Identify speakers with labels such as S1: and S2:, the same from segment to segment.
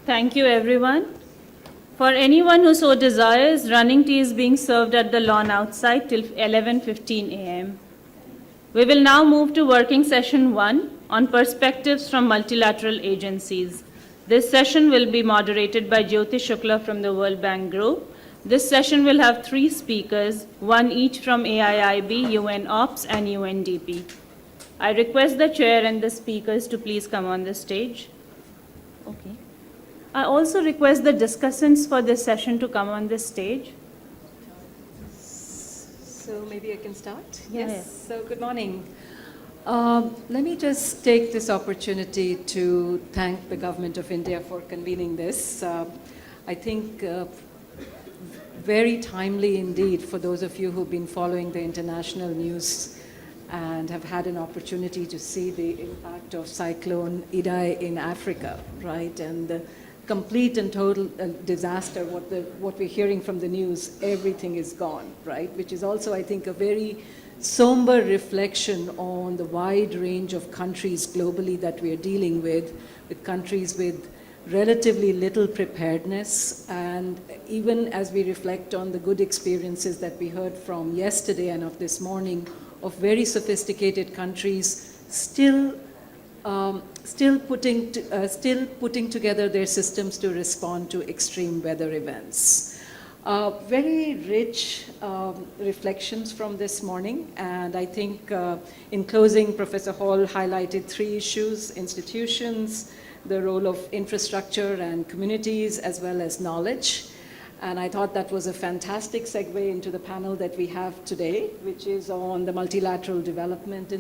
S1: Thank you, everyone. For anyone who so desires, running tea is being served at the lawn outside till 11:15 a.m. We will now move to working session 1 on perspectives from multilateral agencies. This session will be moderated by Jyoti Shukla from the World Bank Group. This session will have 3 speakers, one each from AIIB, UN Ops, and UNDP. I request the chair and the speakers to please come on the stage. Okay. I also request the discussants for this session to come on this stage.
S2: So maybe I can start?
S1: Yes.
S2: Yes. So good morning. Let me just take this opportunity to thank the Government of India for convening this. I think very timely indeed for those of you who've been following the international news and have had an opportunity to see the impact of Cyclone Iwdri in Africa, right? And the complete and total disaster, what we're hearing from the news, everything is gone, right? Which is also, I think, a very somber reflection on the wide range of countries globally that we are dealing with countries with relatively little preparedness. And even as we reflect on the good experiences that we heard from yesterday and of this morning of very sophisticated countries still putting together their systems to respond to extreme weather events. Very rich reflections from this morning, and I think in closing, Professor Hall highlighted 3 issues: institutions, the role of infrastructure and communities, as well as knowledge. And I thought that was a fantastic segue into the panel that we have today, which is on the multilateral development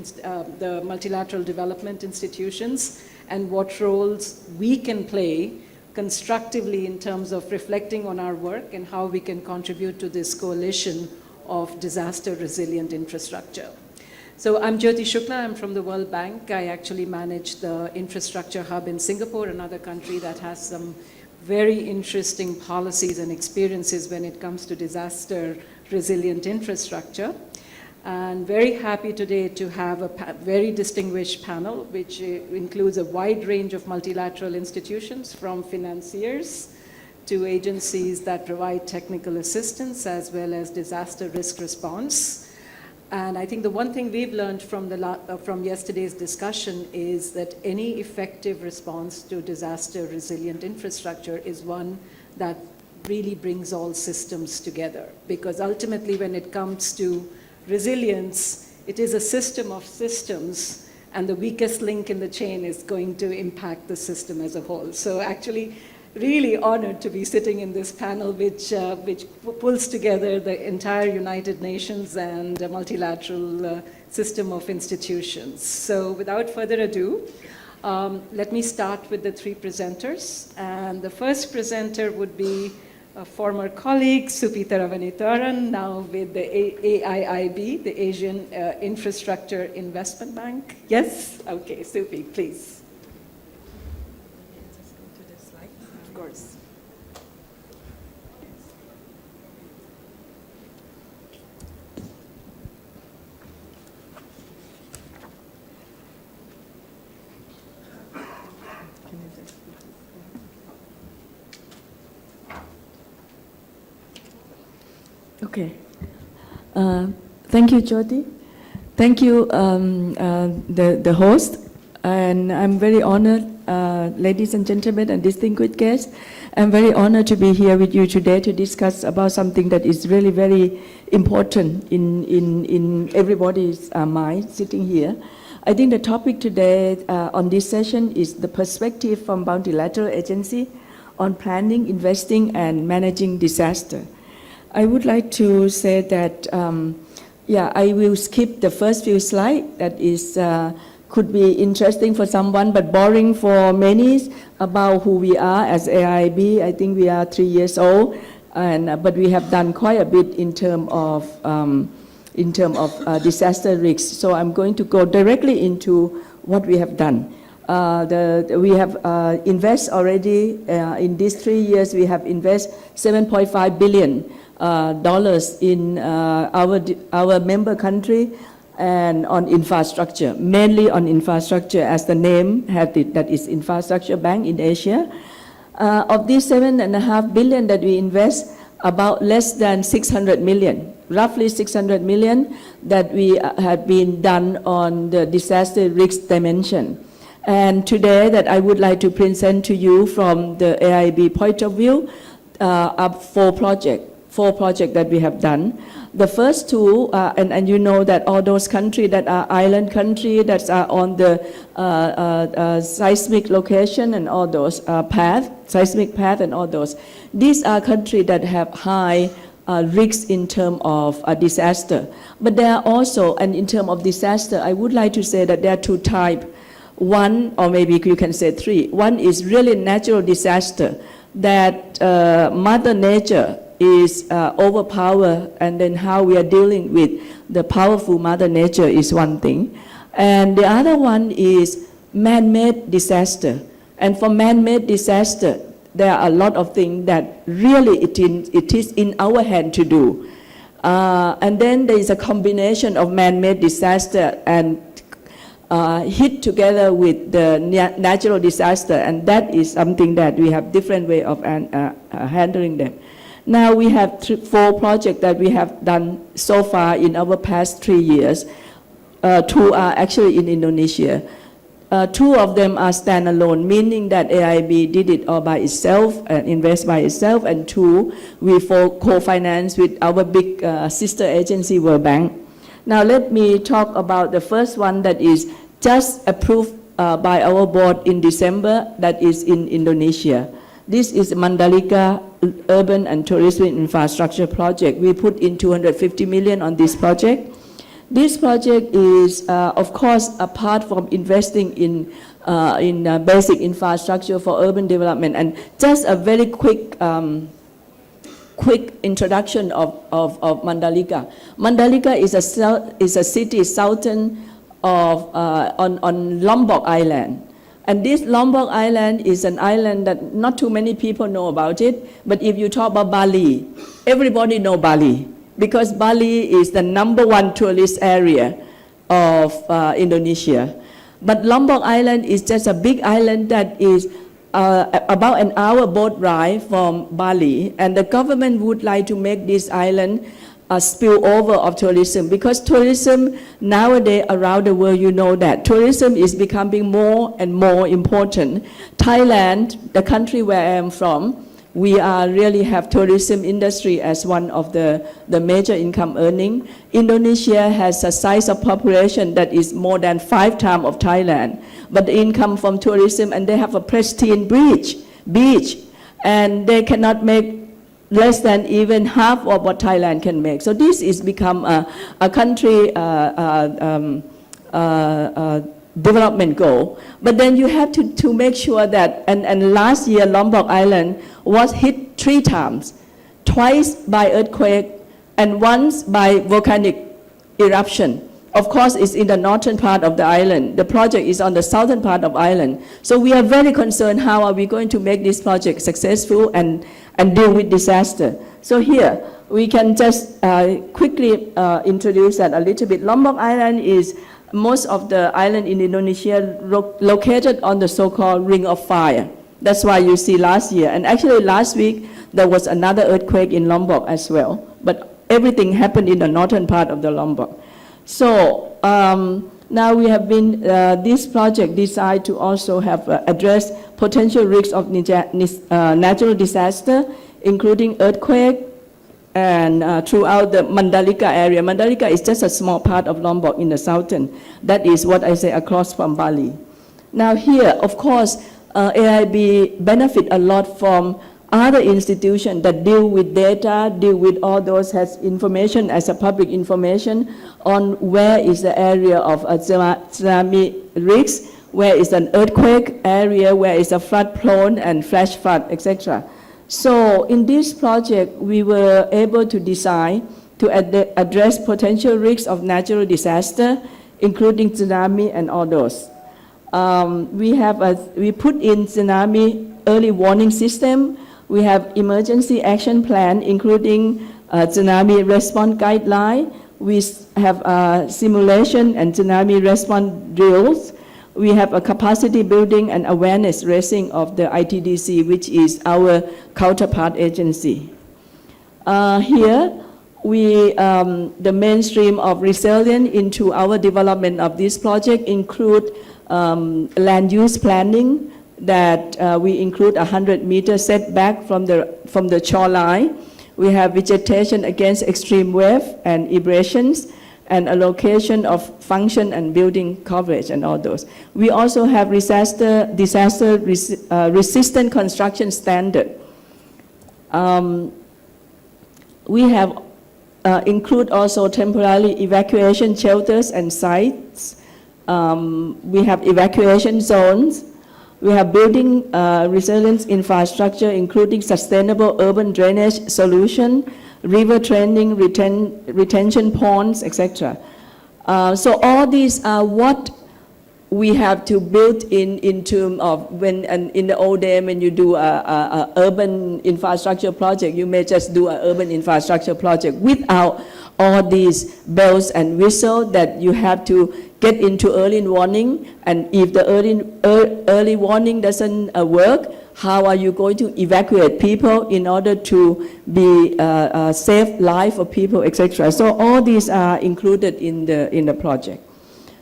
S2: institutions and what roles we can play constructively in terms of reflecting on our work and how we can contribute to this coalition of disaster resilient infrastructure. So I'm Jyoti Shukla, I'm from the World Bank. I actually manage the infrastructure hub in Singapore, another country that has some very interesting policies and experiences when it comes to disaster resilient infrastructure. And very happy today to have a very distinguished panel, which includes a wide range of multilateral institutions, from financiers to agencies that provide technical assistance as well as disaster risk response. And I think the one thing we've learned from yesterday's discussion is that any effective response to disaster resilient infrastructure is one that really brings all systems together. Because ultimately, when it comes to resilience, it is a system of systems, and the weakest link in the chain is going to impact the system as a whole. So actually, really honored to be sitting in this panel, which pulls together the entire United Nations and a multilateral system of institutions. So without further ado, let me start with the 3 presenters. And the first presenter would be a former colleague, Supi Taravanitharan, now with the AIIB, the Asian Infrastructure Investment Bank. Yes? Okay, Supi, please. Of course.
S3: Okay. Thank you, Jyoti. Thank you, the host. And I'm very honored, ladies and gentlemen and distinguished guests. I'm very honored to be here with you today to discuss about something that is really very important in everybody's mind sitting here. I think the topic today on this session is the perspective from multilateral agency on planning, investing, and managing disaster. I would like to say that, I will skip the first few slides. That is could be interesting for someone, but boring for many, about who we are as AIIB. I think we are 3 years old, but we have done quite a bit in terms of disaster risks. So I'm going to go directly into what we have done. We have invested already in these 3 years. We have invested $7.5 billion in our member country and on infrastructure, mainly on infrastructure, as the name had it, that is Infrastructure Bank in Asia. Of these 7.5 billion that we invest, about less than 600 million, roughly 600 million that we have been done on the disaster risk dimension. And today that I would like to present to you from the AIB point of view are four projects that we have done. The first two, and you know that all those countries that are island countries that are on the seismic location and all those seismic path and all those, these are countries that have high risks in terms of disaster. But there are also, and in terms of disaster, I would like to say that there are two types. One, or maybe you can say three. One is really natural disaster that Mother Nature is overpower, and then how we are dealing with the powerful Mother Nature is one thing. And the other one is man-made disaster. And for man-made disaster, there are a lot of things that really it is in our hand to do. And then there is a combination of man-made disaster and hit together with the natural disaster, and that is something that we have different way of handling them. Now we have four projects that we have done so far in our past 3 years. Two are actually in Indonesia. Two of them are standalone, meaning that AIB did it all by itself and invest by itself, and two, we co-finance with our big sister agency, World Bank. Now let me talk about the first one that is just approved by our board in December, that is in Indonesia. This is Mandalika Urban and Tourism Infrastructure Project. We put in 250 million on this project. This project is, of course, apart from investing in basic infrastructure for urban development, and just a very quick introduction of Mandalika. Mandalika is a city southern of on Lombok Island. And this Lombok Island is an island that not too many people know about it, but if you talk about Bali, everybody know Bali, because Bali is the #1 tourist area of Indonesia. But Lombok Island is just a big island that is about an hour boat ride from Bali, and the government would like to make this island a spillover of tourism, because tourism nowadays around the world, you know that tourism is becoming more and more important. Thailand, the country where I am from, we really have tourism industry as one of the major income earning. Indonesia has a size of population that is more than 5 times of Thailand, but the income from tourism, and they have a pristine beach, and they cannot make less than even half of what Thailand can make. So this is become a country development goal. But then you have to make sure that, and last year Lombok Island was hit 3 times, twice by earthquake and once by volcanic eruption. Of course, it's in the northern part of the island. The project is on the southern part of the island. So we are very concerned how are we going to make this project successful and deal with disaster. So here, we can just quickly introduce that a little bit. Lombok Island is most of the island in Indonesia located on the so-called Ring of Fire. That's why you see last year. And actually last week, there was another earthquake in Lombok as well. But everything happened in the northern part of the Lombok. So now we have been, this project decided to also have address potential risks of natural disaster, including earthquake, and throughout the Mandalika area. Mandalika is just a small part of Lombok in the southern. That is what I say across from Bali. Now here, of course, AIB benefit a lot from other institutions that deal with data, deal with all those, has information as a public information on where is the area of a tsunami risk, where is an earthquake area, where is a flood prone and flash flood, etc. So in this project, we were able to design to address potential risks of natural disaster, including tsunami and all those. We put in tsunami early warning system. We have emergency action plan, including tsunami response guideline. We have simulation and tsunami response drills. we have a capacity building and awareness raising of the ITDC, which is our counterpart agency. Here, the mainstream of resilience into our development of this project include land use planning, that we include 100-meter setback from the shoreline. We have vegetation against extreme wave and abrasions, and allocation of function and building coverage and all those. We also have resistant construction standard. We have include also temporary evacuation shelters and sites. We have evacuation zones. We have building resilience infrastructure, including sustainable urban drainage solution, river training, retention ponds, etc. So all these are what we have to build in terms of in the old day when you do a urban infrastructure project, you may just do an urban infrastructure project without all these bells and whistles that you have to get into early warning. And if the early warning doesn't work, how are you going to evacuate people in order to be save life of people, etc. So all these are included in the project.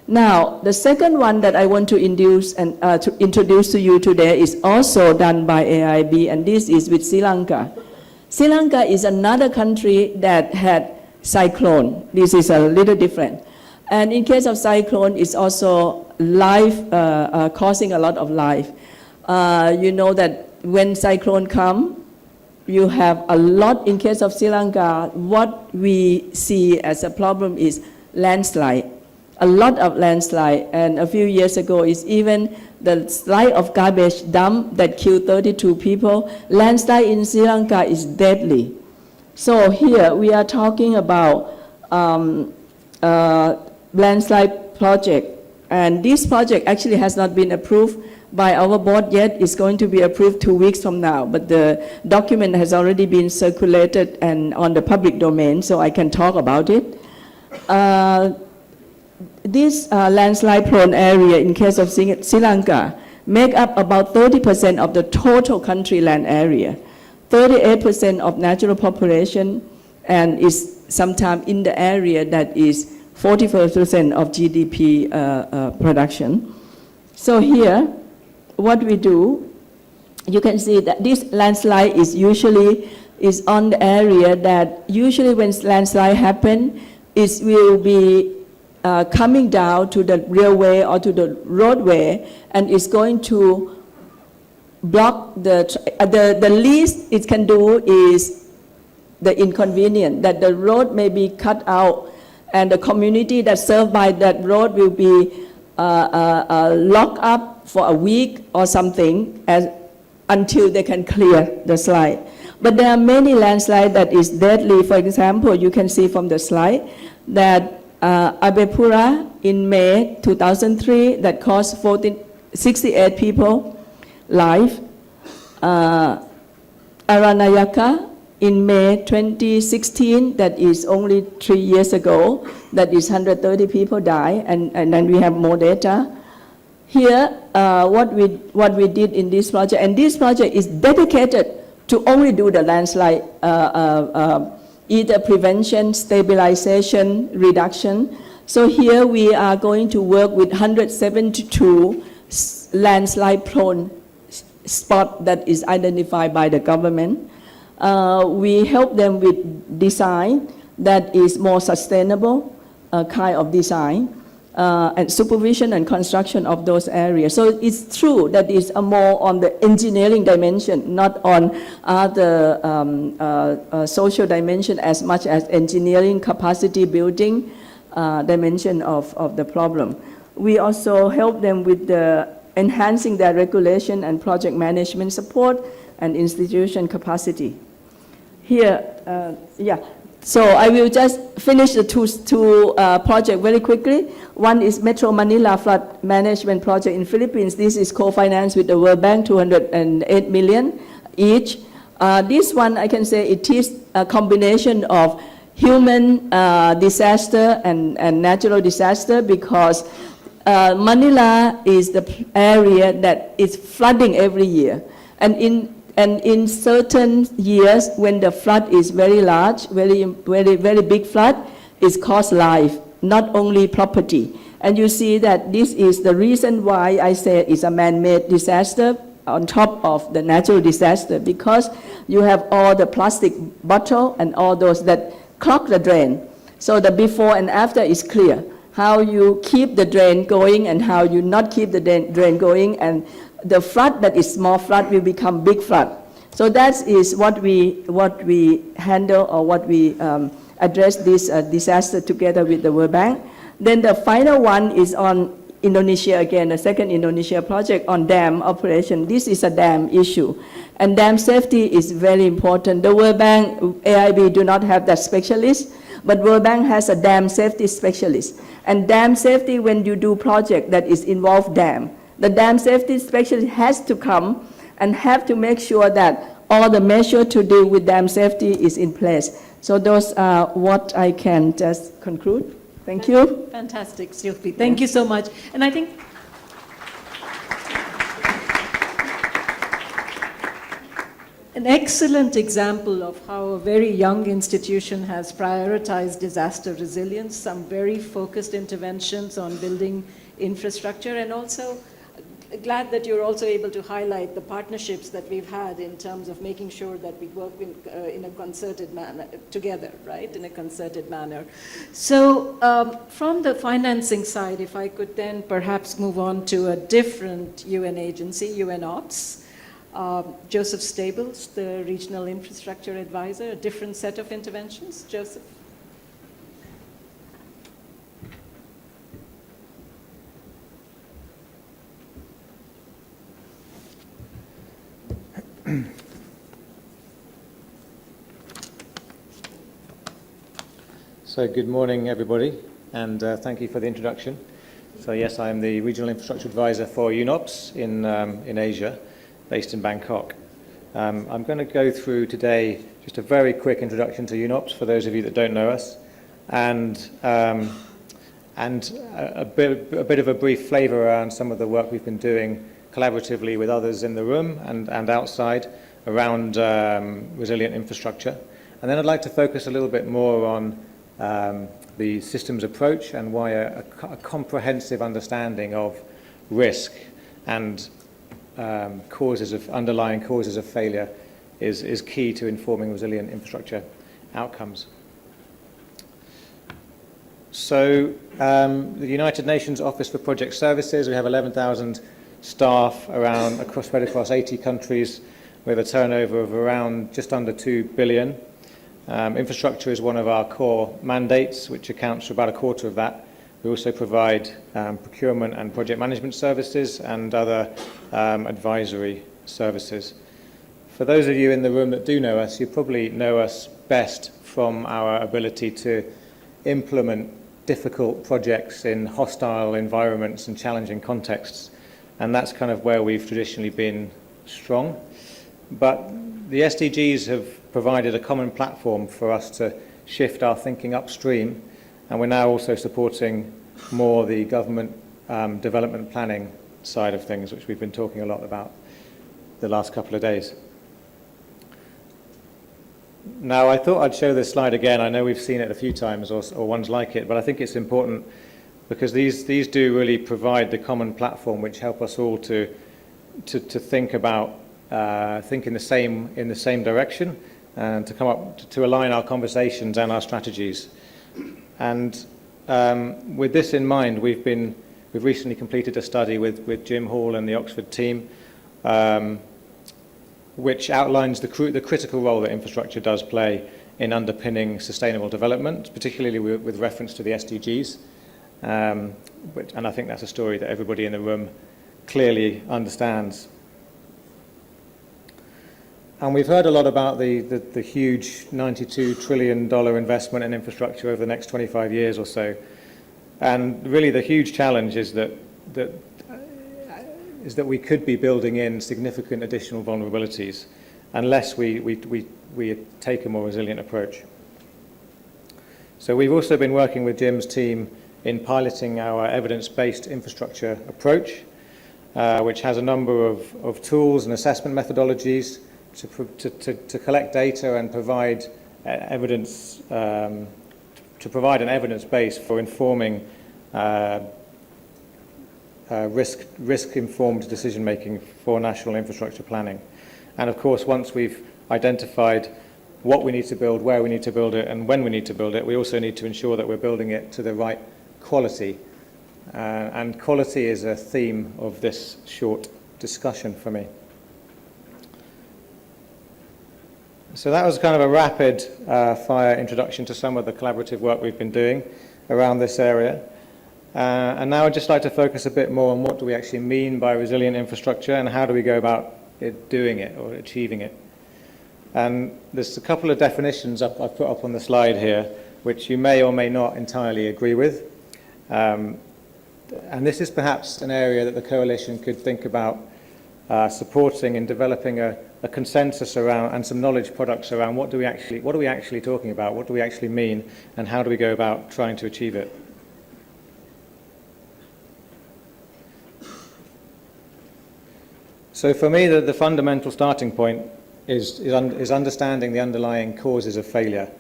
S3: Now, the second one that I want to introduce to you today is also done by AIB, and this is with Sri Lanka. Sri Lanka is another country that had cyclone. This is a little different. And in case of cyclone, it's also causing a lot of life. You know that when cyclone come, you have a lot. In case of Sri Lanka, what we see as a problem is landslide. A lot of landslide, and a few years ago is even the slide of garbage dump that killed 32 people. Landslide in Sri Lanka is deadly. So here we are talking about landslide project, and this project actually has not been approved by our board yet. It's going to be approved 2 weeks from now, but the document has already been circulated and on the public domain, so I can talk about it. This landslide-prone area, in case of Sri Lanka, make up about 30% of the total country land area, 38% of natural population, and is sometimes in the area that is 44% of GDP production. So here, what we do, you can see that this landslide is on the area that usually when landslide happen, it will be coming down to the railway or to the roadway, and it's going to block the least it can do is the inconvenience that the road may be cut out, and the community that's served by that road will be locked up for a week or something until they can clear the slide. But there are many landslides that is deadly. For example, you can see from the slide that Abepura in May 2003 that cost 68 people life. Aranayaka in May 2016, that is only 3 years ago, that is 130 people die, and then we have more data. Here, what we did in this project, and this project is dedicated to only do the landslide, either prevention, stabilization, reduction. So here we are going to work with 172 landslide-prone spots that is identified by the government. We help them with design that is more sustainable kind of design, and supervision and construction of those areas. So it's true that it's more on the engineering dimension, not on other social dimension as much as engineering capacity building dimension of the problem. We also help them with enhancing their regulation and project management support and institution capacity. Here, so I will just finish the two projects very quickly. One is Metro Manila Flood Management Project in Philippines. This is co-financed with the World Bank, 208 million each. This one, I can say it is a combination of human disaster and natural disaster, because Manila is the area that is flooding every year. And in certain years, when the flood is very large, very big flood, it costs life, not only property. And you see that this is the reason why I say it's a man-made disaster on top of the natural disaster, because you have all the plastic bottle and all those that clog the drain. So the before and after is clear. How you keep the drain going and how you not keep the drain going, and the flood that is small flood will become big flood. So that is what we handle, or what we address this disaster together with the World Bank. Then the final one is on Indonesia again, the second Indonesia project on dam operation. This is a dam issue, and dam safety is very important. The World Bank, AIB do not have that specialist, but World Bank has a dam safety specialist. And dam safety, when you do project that is involved dam, the dam safety specialist has to come and have to make sure that all the measure to deal with dam safety is in place. So those are what I can just conclude. Thank you.
S2: Fantastic, Sylvie. Thank you so much. And I think an excellent example of how a very young institution has prioritized disaster resilience, some very focused interventions on building infrastructure, and also glad that you're also able to highlight the partnerships that we've had in terms of making sure that we work in a concerted manner, together, right, in a concerted manner. So from the financing side, if I could then perhaps move on to a different UN agency, UNOPS. Joseph Stables, the Regional Infrastructure Advisor, a different set of interventions. Joseph.
S4: So good morning, everybody, and thank you for the introduction. So yes, I'm the Regional Infrastructure Advisor for UNOPS in Asia, based in Bangkok. I'm going to go through today just a very quick introduction to UNOPS for those of you that don't know us, and a bit of a brief flavour around some of the work we've been doing collaboratively with others in the room and outside around resilient infrastructure. And then I'd like to focus a little bit more on the systems approach and why a comprehensive understanding of risk and underlying causes of failure is key to informing resilient infrastructure outcomes. So the United Nations Office for Project Services, we have 11,000 staff spread across 80 countries with a turnover of around just under 2 billion. Infrastructure is one of our core mandates, which accounts for about a quarter of that. We also provide procurement and project management services and other advisory services. For those of you in the room that do know us, you probably know us best from our ability to implement difficult projects in hostile environments and challenging contexts. And that's kind of where we've traditionally been strong. But the SDGs have provided a common platform for us to shift our thinking upstream, and we're now also supporting more the government development planning side of things, which we've been talking a lot about the last couple of days. Now, I thought I'd show this slide again. I know we've seen it a few times or ones like it, but I think it's important because these do really provide the common platform which help us all to think about think in the same direction and to come up to align our conversations and our strategies. And with this in mind, we've recently completed a study with Jim Hall and the Oxford team, which outlines the critical role that infrastructure does play in underpinning sustainable development, particularly with reference to the SDGs. And I think that's a story that everybody in the room clearly understands. And we've heard a lot about the huge $92 trillion investment in infrastructure over the next 25 years or so. And really the huge challenge is that we could be building in significant additional vulnerabilities unless we take a more resilient approach. So we've also been working with Jim's team in piloting our evidence-based infrastructure approach, which has a number of tools and assessment methodologies to collect data and provide evidence, to provide an evidence base for informing risk-informed decision-making for national infrastructure planning. And of course, once we've identified what we need to build, where we need to build it, and when we need to build it, we also need to ensure that we're building it to the right quality. And quality is a theme of this short discussion for me. So that was kind of a rapid fire introduction to some of the collaborative work we've been doing around this area. And now I'd just like to focus a bit more on what do we actually mean by resilient infrastructure and how do we go about doing it or achieving it. And there's a couple of definitions I've put up on the slide here, which you may or may not entirely agree with. And this is perhaps an area that the coalition could think about supporting in developing a consensus around and some knowledge products around what are we actually talking about, what do we actually mean, and how do we go about trying to achieve it. So for me, the fundamental starting point is understanding the underlying causes of failure.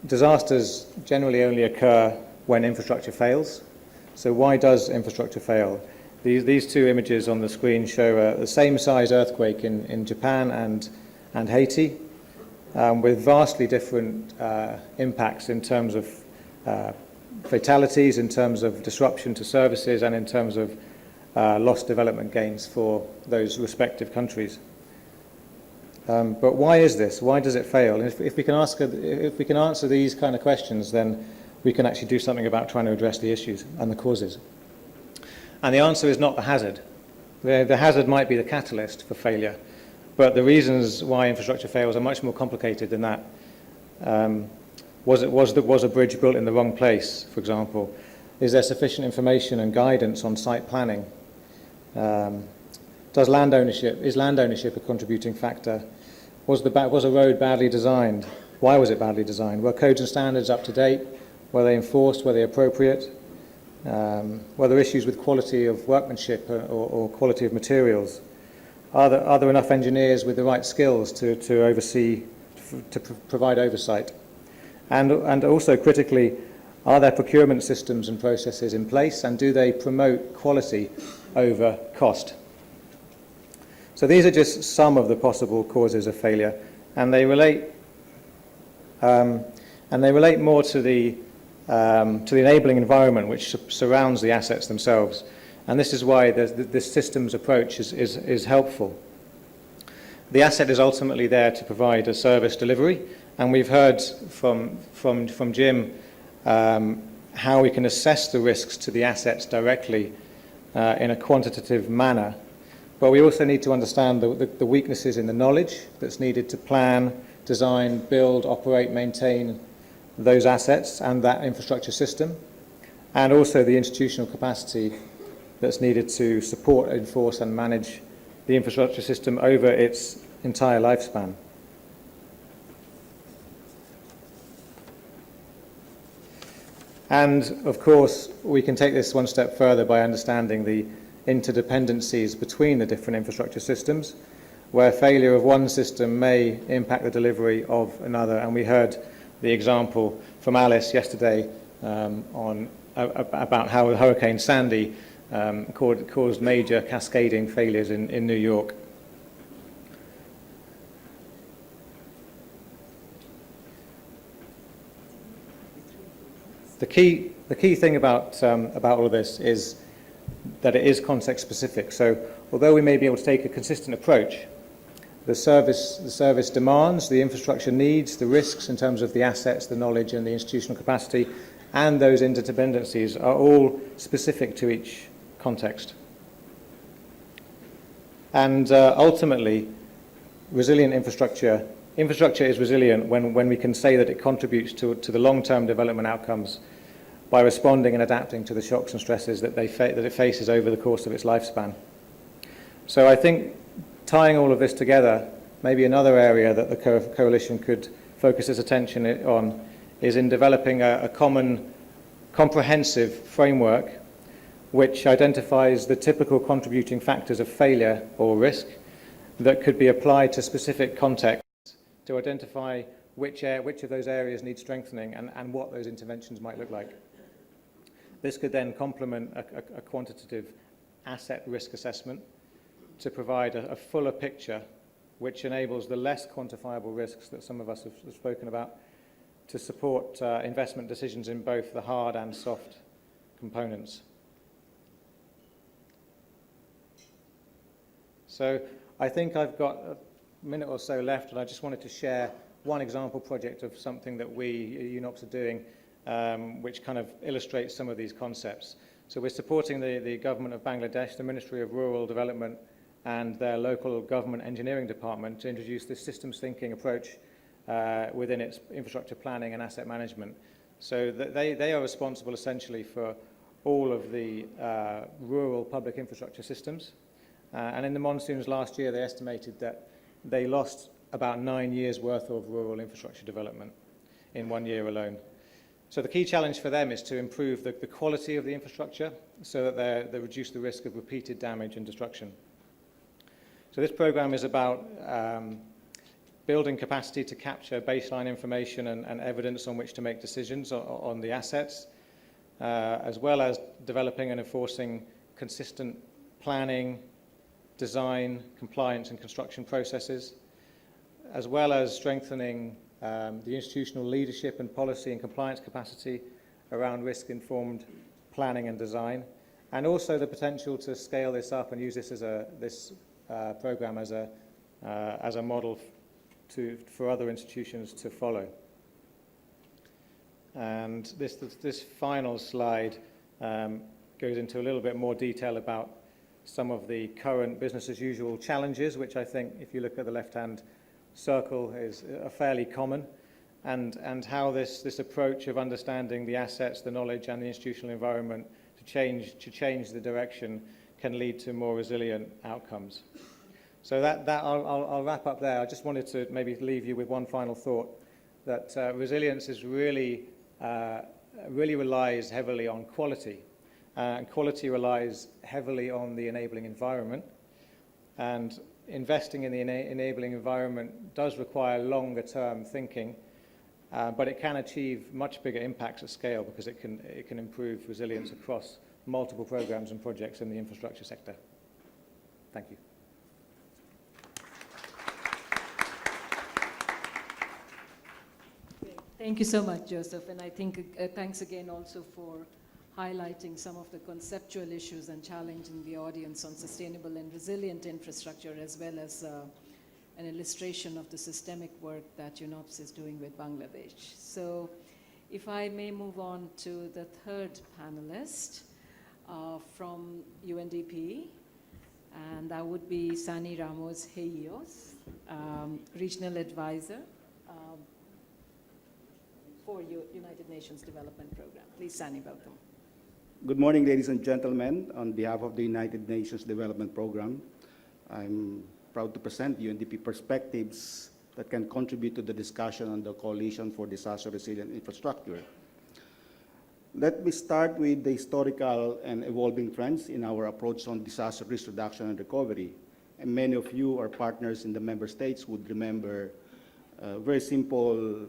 S4: Disasters generally only occur when infrastructure fails. So why does infrastructure fail? These two images on the screen show the same size earthquake in Japan and Haiti, with vastly different impacts in terms of fatalities, in terms of disruption to services, and in terms of lost development gains for those respective countries. But why is this? Why does it fail? And if we can answer these kind of questions, then we can actually do something about trying to address the issues and the causes. And the answer is not the hazard. The hazard might be the catalyst for failure, but the reasons why infrastructure fails are much more complicated than that. Was a bridge built in the wrong place, for example? Is there sufficient information and guidance on site planning? Is land ownership a contributing factor? Was a road badly designed? Why was it badly designed? Were codes and standards up to date? Were they enforced? Were they appropriate? Were there issues with quality of workmanship or quality of materials? Are there enough engineers with the right skills to oversee, to provide oversight? And also critically, are there procurement systems and processes in place, and do they promote quality over cost? So these are just some of the possible causes of failure, and they relate more to the enabling environment which surrounds the assets themselves. And this is why this systems approach is helpful. The asset is ultimately there to provide a service delivery, and we've heard from Jim how we can assess the risks to the assets directly in a quantitative manner. But we also need to understand the weaknesses in the knowledge that's needed to plan, design, build, operate, maintain those assets and that infrastructure system, and also the institutional capacity that's needed to support, enforce and manage the infrastructure system over its entire lifespan. And of course, we can take this one step further by understanding the interdependencies between the different infrastructure systems, where failure of one system may impact the delivery of another. And we heard the example from Alice yesterday about how Hurricane Sandy caused major cascading failures in New York. The key thing about all of this is that it is context specific. So although we may be able to take a consistent approach, the service demands, the infrastructure needs, the risks in terms of the assets, the knowledge and the institutional capacity, and those interdependencies are all specific to each context. And ultimately, resilient infrastructure is resilient when we can say that it contributes to the long-term development outcomes by responding and adapting to the shocks and stresses that it faces over the course of its lifespan. So I think tying all of this together, maybe another area that the coalition could focus its attention on is in developing a common comprehensive framework which identifies the typical contributing factors of failure or risk that could be applied to specific contexts to identify which of those areas need strengthening and what those interventions might look like. This could then complement a quantitative asset risk assessment to provide a fuller picture which enables the less quantifiable risks that some of us have spoken about to support investment decisions in both the hard and soft components. So I think I've got a minute or so left, and I just wanted to share one example project of something that we at UNOPS are doing, which kind of illustrates some of these concepts. So we're supporting the government of Bangladesh, the Ministry of Rural Development, and their local government engineering department to introduce this systems thinking approach within its infrastructure planning and asset management. So they are responsible essentially for all of the rural public infrastructure systems. And in the monsoons last year, they estimated that they lost about 9 years' worth of rural infrastructure development in 1 year alone. So the key challenge for them is to improve the quality of the infrastructure so that they reduce the risk of repeated damage and destruction. So this program is about building capacity to capture baseline information and evidence on which to make decisions on the assets, as well as developing and enforcing consistent planning, design, compliance and construction processes, as well as strengthening the institutional leadership and policy and compliance capacity around risk-informed planning and design, and also the potential to scale this up and use this program as a model for other institutions to follow. And this final slide goes into a little bit more detail about some of the current business as usual challenges, which I think, if you look at the left-hand circle, is fairly common, and how this approach of understanding the assets, the knowledge, and the institutional environment to change the direction can lead to more resilient outcomes. So I'll wrap up there. I just wanted to maybe leave you with one final thought, that resilience is really relies heavily on quality. And quality relies heavily on the enabling environment. And investing in the enabling environment does require longer-term thinking, but it can achieve much bigger impacts at scale because it can improve resilience across multiple programs and projects in the infrastructure sector. Thank you.
S2: Thank you so much, Joseph. And I think thanks again also for highlighting some of the conceptual issues and challenging the audience on sustainable and resilient infrastructure, as well as an illustration of the systemic work that UNOPS is doing with Bangladesh. So if I may move on to the third panelist from UNDP, and that would be Sani Ramos Heios, Regional Advisor for United Nations Development Program. Please, Sani, welcome.
S5: Good morning, ladies and gentlemen. On behalf of the United Nations Development Program, I'm proud to present UNDP perspectives that can contribute to the discussion on the Coalition for Disaster Resilient Infrastructure. Let me start with the historical and evolving trends in our approach on disaster risk reduction and recovery. And many of you, our partners in the member states, would remember very simple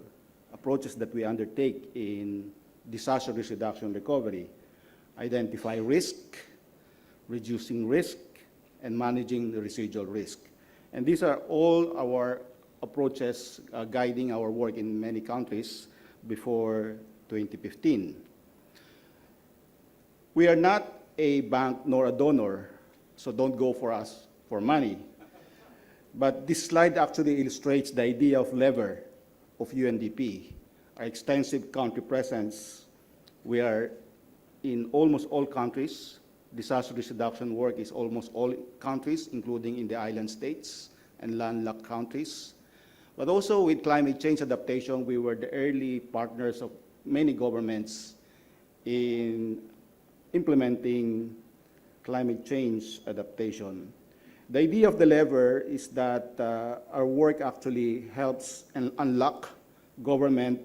S5: approaches that we undertake in disaster risk reduction and recovery. Identify risk, reducing risk, and managing the residual risk. And these are all our approaches guiding our work in many countries before 2015. We are not a bank nor a donor, so don't go for us for money. But this slide actually illustrates the idea of lever of UNDP. Our extensive country presence, we are in almost all countries. Disaster risk reduction work is almost all countries, including in the island states and landlocked countries. But also with climate change adaptation, we were the early partners of many governments in implementing climate change adaptation. The idea of the lever is that our work actually helps and unlock government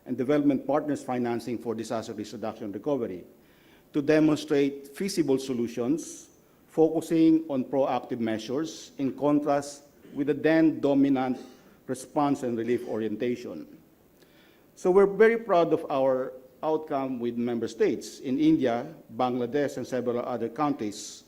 S5: and development partners financing for disaster risk reduction and recovery to demonstrate feasible solutions, focusing on proactive measures in contrast with the then dominant response and relief orientation. So we're very proud of our outcome with member states. In India, Bangladesh, and several other countries,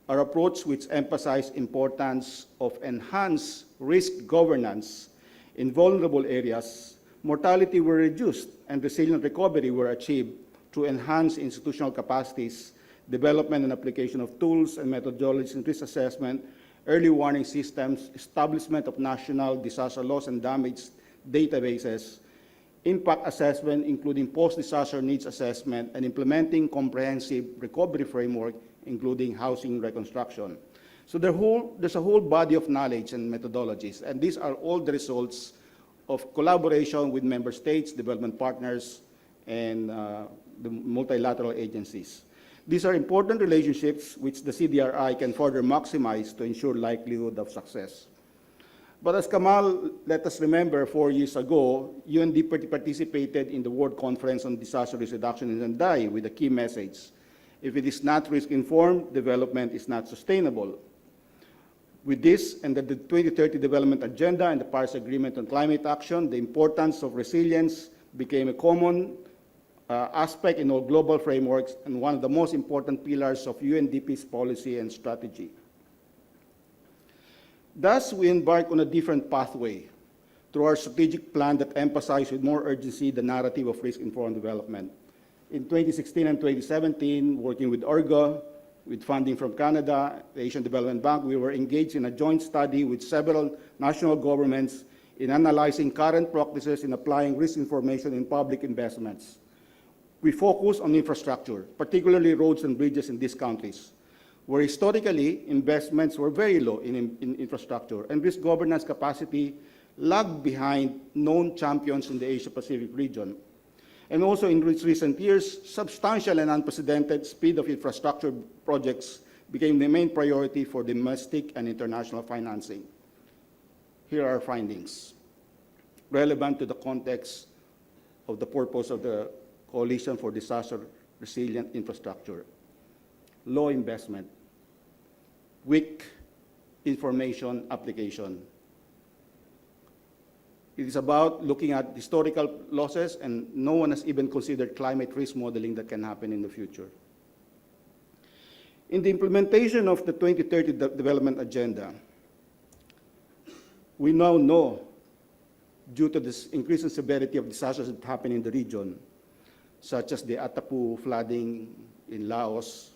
S5: our approach which emphasized importance of enhanced risk governance in vulnerable areas, mortality were reduced and resilient recovery were achieved through enhanced institutional capacities, development and application of tools and methodologies in risk assessment, early warning systems, establishment of national disaster loss and damage databases, impact assessment, including post-disaster needs assessment, and implementing comprehensive recovery framework, including housing reconstruction. So there's a whole body of knowledge and methodologies, and these are all the results of collaboration with member states, development partners, and the multilateral agencies. These are important relationships which the CDRI can further maximize to ensure likelihood of success. But as Kamal let us remember 4 years ago, UNDP participated in the World Conference on Disaster Risk Reduction in Sendai with a key message: if it is not risk-informed, development is not sustainable. With this and the 2030 Development Agenda and the Paris Agreement on Climate Action, the importance of resilience became a common aspect in all global frameworks and one of the most important pillars of UNDP's policy and strategy. Thus, we embark on a different pathway through our strategic plan that emphasizes with more urgency the narrative of risk-informed development. In 2016 and 2017, working with ORGA, with funding from Canada, the Asian Development Bank, we were engaged in a joint study with several national governments in analyzing current practices in applying risk information in public investments. We focus on infrastructure, particularly roads and bridges in these countries, where historically investments were very low in infrastructure, and risk governance capacity lagged behind known champions in the Asia-Pacific region. And also in recent years, substantial and unprecedented speed of infrastructure projects became the main priority for domestic and international financing. Here are our findings, relevant to the context of the purpose of the Coalition for Disaster Resilient Infrastructure. Low investment, weak information application. It is about looking at historical losses, and no one has even considered climate risk modeling that can happen in the future. In the implementation of the 2030 Development Agenda, we now know, due to this increasing severity of disasters that happen in the region, such as the Atapu flooding in Laos,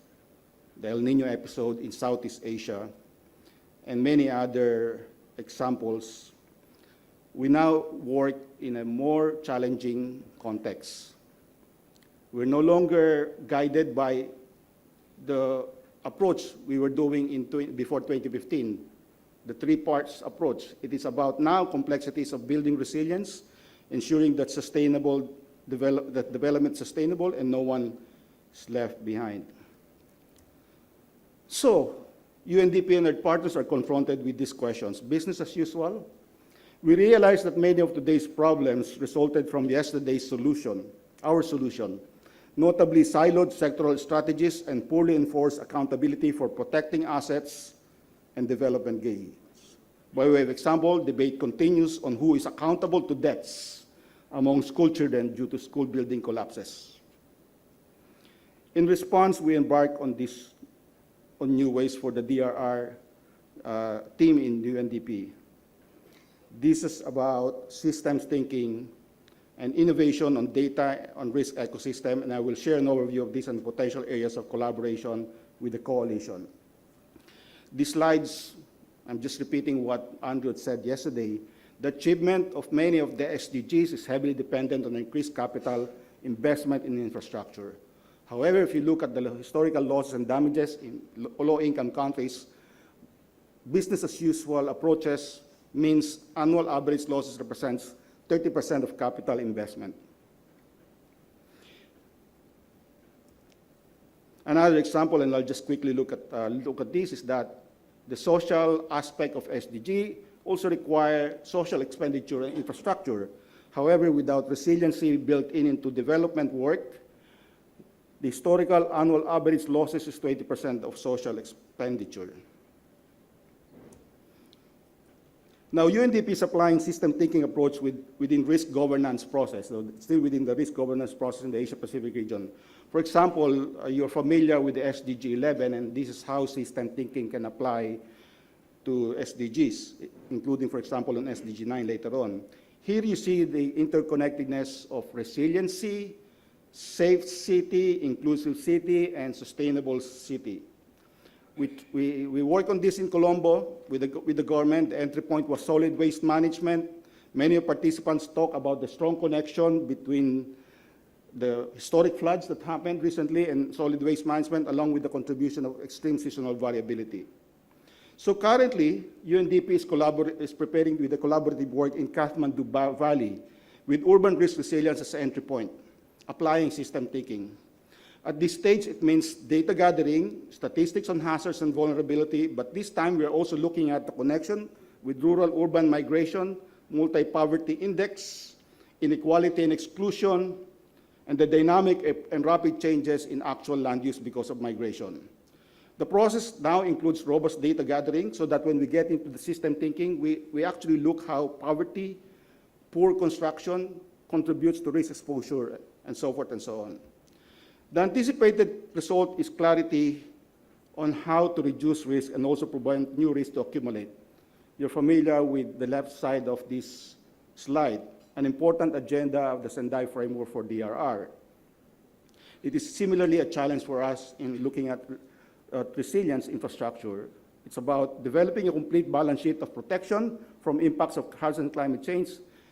S5: the El Nino episode in Southeast Asia, and many other examples, we now work in a more challenging context. We're no longer guided by the approach we were doing before 2015, the three-parts approach. It is about now complexities of building resilience, ensuring that development is sustainable and no one is left behind. So, UNDP and our partners are confronted with these questions. Business as usual? We realize that many of today's problems resulted from yesterday's solution, our solution, notably siloed sectoral strategies and poorly enforced accountability for protecting assets and development gains. By way of example, debate continues on who is accountable to deaths among school children due to school building collapses. In response, we embark on new ways for the DRR team in UNDP. This is about systems thinking and innovation on data on risk ecosystem, and I will share an overview of this and potential areas of collaboration with the coalition. These slides, I'm just repeating what Andrew had said yesterday. The achievement of many of the SDGs is heavily dependent on increased capital investment in infrastructure. However, if you look at the historical losses and damages in low-income countries, business as usual approaches means annual average losses represents 30% of capital investment. Another example, and I'll just quickly look at this, is that the social aspect of SDG also require social expenditure and infrastructure. However, without resiliency built into development work, the historical annual average losses is 20% of social expenditure. Now, UNDP is applying system thinking approach within risk governance process, so still within the risk governance process in the Asia-Pacific region. For example, you're familiar with the SDG 11, and this is how system thinking can apply to SDGs, including, for example, on SDG 9 later on. Here you see the interconnectedness of resiliency, safe city, inclusive city, and sustainable city. We work on this in Colombo with the government. The entry point was solid waste management. Many participants talk about the strong connection between the historic floods that happened recently and solid waste management, along with the contribution of extreme seasonal variability. So currently, UNDP is preparing with the collaborative work in Kathmandu Valley with urban risk resilience as an entry point, applying system thinking. At this stage, it means data gathering, statistics on hazards and vulnerability, but this time we are also looking at the connection with rural-urban migration, multi-poverty index, inequality and exclusion, and the dynamic and rapid changes in actual land use because of migration. The process now includes robust data gathering so that when we get into the system thinking, we actually look how poverty, poor construction contributes to risk exposure, and so forth and so on. The anticipated result is clarity on how to reduce risk and also prevent new risk to accumulate. You're familiar with the left side of this slide, an important agenda of the Sendai framework for DRR. It is similarly a challenge for us in looking at resilience infrastructure. It's about developing a complete balance sheet of protection from impacts of hazards and climate change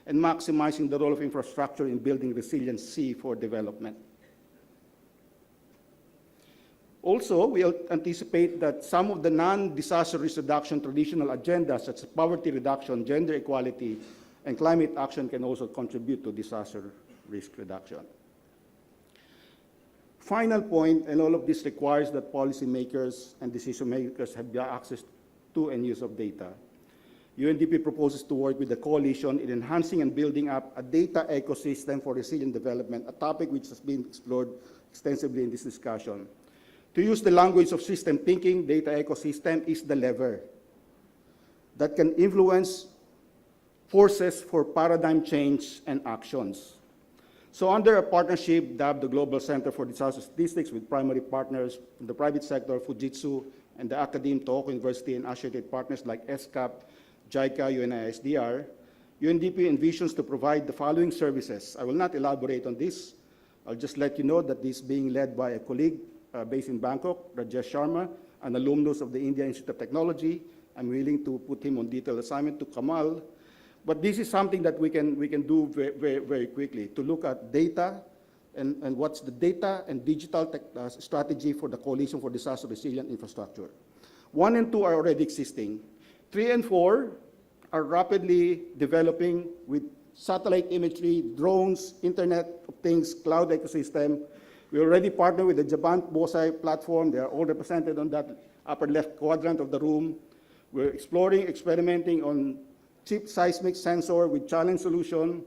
S5: and maximizing the role of infrastructure in building resiliency for development. Also, we anticipate that some of the non-disaster risk reduction traditional agendas, such as poverty reduction, gender equality, and climate action, can also contribute to disaster risk reduction. Final point, and all of this requires that policymakers and decision makers have access to and use of data. UNDP proposes to work with the coalition in enhancing and building up a data ecosystem for resilient development, a topic which has been explored extensively in this discussion. To use the language of system thinking, data ecosystem is the lever that can influence forces for paradigm change and actions. So under a partnership dubbed the Global Center for Disaster Statistics with primary partners in the private sector, Fujitsu, and the Academe, Tohoku University, and associated partners like ESCAP, JICA, UNISDR, UNDP envisions to provide the following services. I will not elaborate on this. I'll just let you know that this is being led by a colleague based in Bangkok, Rajesh Sharma, an alumnus of the India Institute of Technology. I'm willing to put him on detailed assignment to Kamal. But this is something that we can do very quickly, to look at data and what's the data and digital strategy for the Coalition for Disaster Resilient Infrastructure. 1 and 2 are already existing. 3 and 4 are rapidly developing with satellite imagery, drones, Internet of Things, cloud ecosystem. We already partner with the Japan BOSAI platform. They are all represented on that upper left quadrant of the room. We're exploring, experimenting on chip seismic sensor with challenge solution,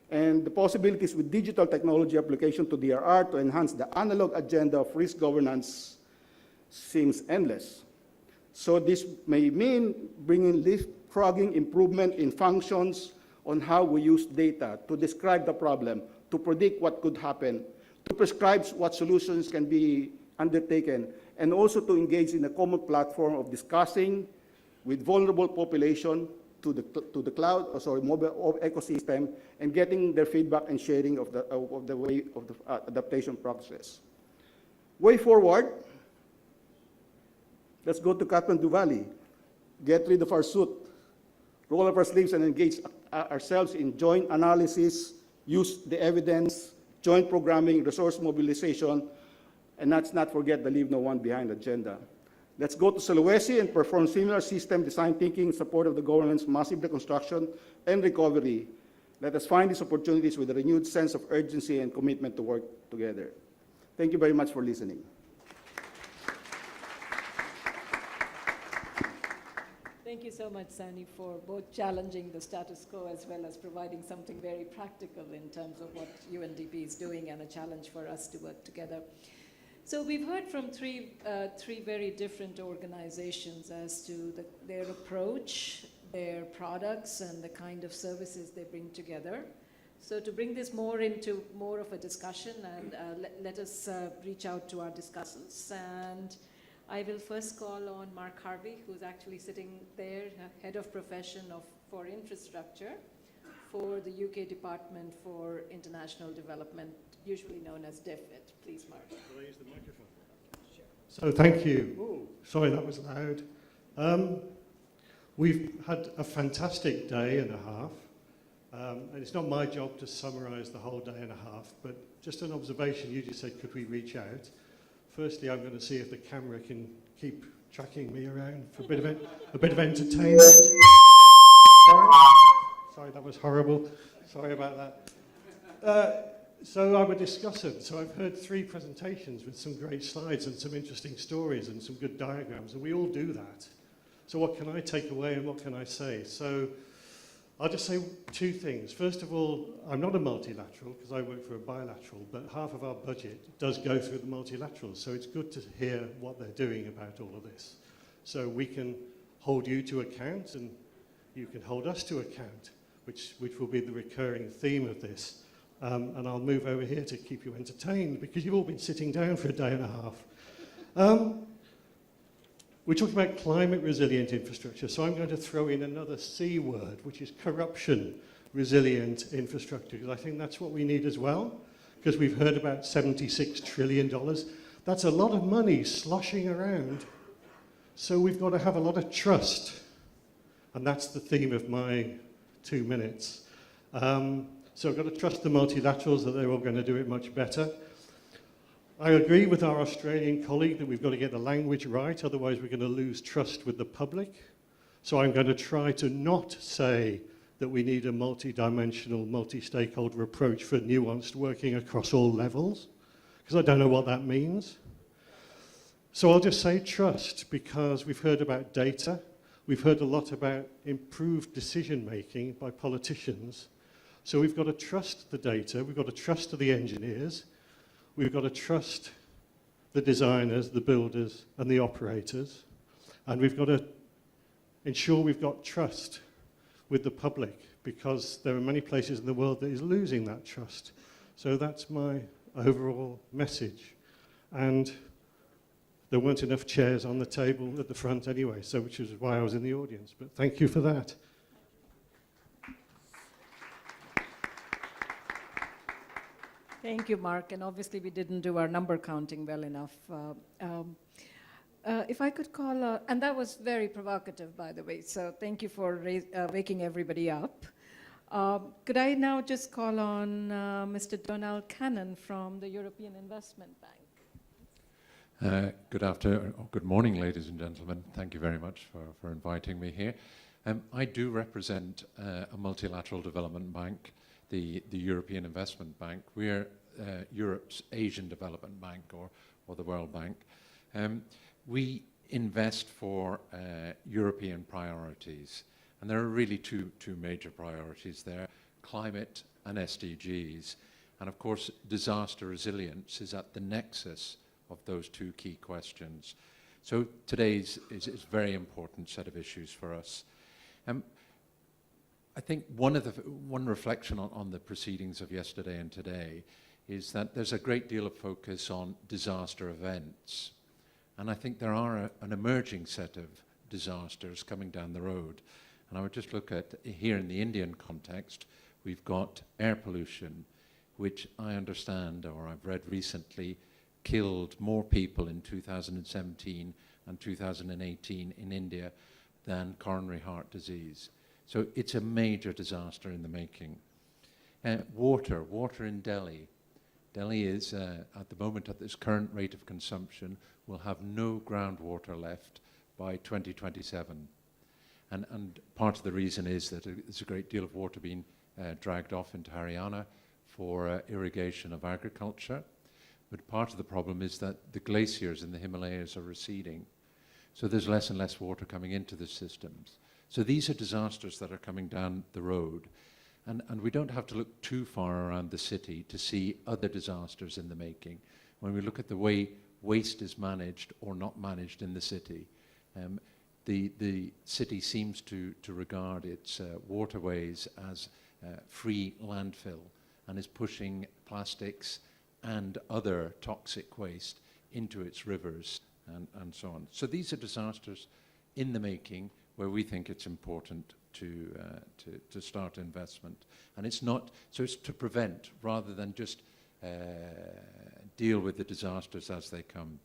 S5: and the possibilities with digital technology application to DRR to enhance the analog agenda of risk governance seems endless. So this may mean bringing leapfrogging improvement in functions on how we use data to describe the problem, to predict what could happen, to prescribe what solutions can be undertaken, and also to engage in a common platform of discussing with vulnerable population to the cloud, mobile ecosystem, and getting their feedback and sharing of the way of the adaptation process. Way forward, let's go to Kathmandu Valley, get rid of our suit, roll up our sleeves and engage ourselves in joint analysis, use the evidence, joint programming, resource mobilization, and let's not forget the leave no one behind agenda. Let's go to Sulawesi and perform similar system design thinking in support of the government's massive reconstruction and recovery. Let us find these opportunities with a renewed sense of urgency and commitment to work together. Thank you very much for listening.
S2: Thank you so much, Sani, for both challenging the status quo as well as providing something very practical in terms of what UNDP is doing and a challenge for us to work together. So we've heard from three very different organizations as to their approach, their products, and the kind of services they bring together. So to bring this into more of a discussion, and let us reach out to our discussants. And I will first call on Mark Harvey, who's actually sitting there, Head of Profession for Infrastructure for the UK Department for International Development, usually known as DFID. Please, Mark.
S6: Will I use the microphone? Sure. So thank you. Ooh, sorry, that was loud. We've had a fantastic day and a half. And it's not my job to summarise the whole day and a half, but just an observation. You just said, could we reach out? Firstly, I'm going to see if the camera can keep tracking me around for a bit of entertainment. Sorry, that was horrible. Sorry about that. So I'm a discussant. So I've heard 3 presentations with some great slides and some interesting stories and some good diagrams, and we all do that. So what can I take away and what can I say? So I'll just say 2 things. First of all, I'm not a multilateral because I work for a bilateral, but half of our budget does go through the multilaterals. So it's good to hear what they're doing about all of this. So we can hold you to account and you can hold us to account, which will be the recurring theme of this. And I'll move over here to keep you entertained because you've all been sitting down for a day and a half. We're talking about climate resilient infrastructure, so I'm going to throw in another C word, which is corruption resilient infrastructure, because I think that's what we need as well, because we've heard about $76 trillion. That's a lot of money sloshing around, so we've got to have a lot of trust, and that's the theme of my 2 minutes. So I've got to trust the multilaterals that they're all going to do it much better. I agree with our Australian colleague that we've got to get the language right, otherwise we're going to lose trust with the public. So I'm going to try to not say that we need a multi-dimensional, multi-stakeholder approach for nuanced working across all levels, because I don't know what that means. So I'll just say trust, because we've heard about data, we've heard a lot about improved decision-making by politicians. So we've got to trust the data, we've got to trust the engineers, we've got to trust the designers, the builders, and the operators. And we've got to ensure we've got trust with the public, because there are many places in the world that is losing that trust. So that's my overall message. And there weren't enough chairs on the table at the front anyway, so which is why I was in the audience. But thank you for that.
S2: Thank you, Mark. And obviously, we didn't do our number counting well enough. If I could call, and that was very provocative, by the way, so thank you for waking everybody up. Could I now just call on Mr. Donald Cannon from the European Investment Bank?
S7: Good afternoon, or good morning, ladies and gentlemen. Thank you very much for inviting me here. I do represent a multilateral development bank, the European Investment Bank. We're Europe's Asian Development Bank, or the World Bank. We invest for European priorities, and there are really two major priorities there: climate and SDGs. And of course, disaster resilience is at the nexus of those 2 key questions. So today's is a very important set of issues for us. I think one reflection on the proceedings of yesterday and today is that there's a great deal of focus on disaster events. And I think there are an emerging set of disasters coming down the road. And I would just look at, here in the Indian context, we've got air pollution, which I understand, or I've read recently, killed more people in 2017 and 2018 in India than coronary heart disease. So it's a major disaster in the making. Water in Delhi. Delhi is, at the moment, at this current rate of consumption, will have no groundwater left by 2027. And part of the reason is that there's a great deal of water being dragged off into Haryana for irrigation of agriculture. But part of the problem is that the glaciers in the Himalayas are receding. So there's less and less water coming into the systems. So these are disasters that are coming down the road. And we don't have to look too far around the city to see other disasters in the making. When we look at the way waste is managed or not managed in the city, the city seems to regard its waterways as free landfill and is pushing plastics and other toxic waste into its rivers and so on. So these are disasters in the making where we think it's important to start investment. And it's not, so it's to prevent rather than just deal with the disasters as they come.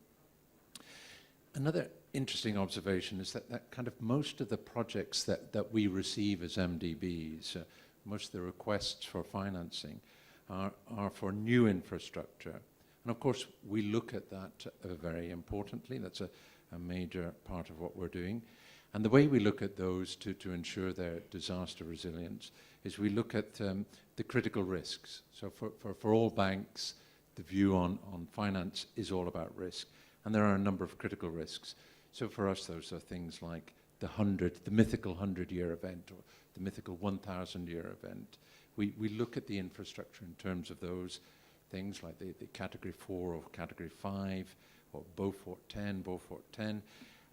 S7: Another interesting observation is that kind of most of the projects that we receive as MDBs, most of the requests for financing are for new infrastructure. And of course, we look at that very importantly. That's a major part of what we're doing. And the way we look at those to ensure their disaster resilience is we look at the critical risks. So for all banks, the view on finance is all about risk. And there are a number of critical risks. So for us, those are things like the mythical 100-year event or the mythical 1,000-year event. We look at the infrastructure in terms of those things like the Category 4 or Category 5 or Beaufort 10.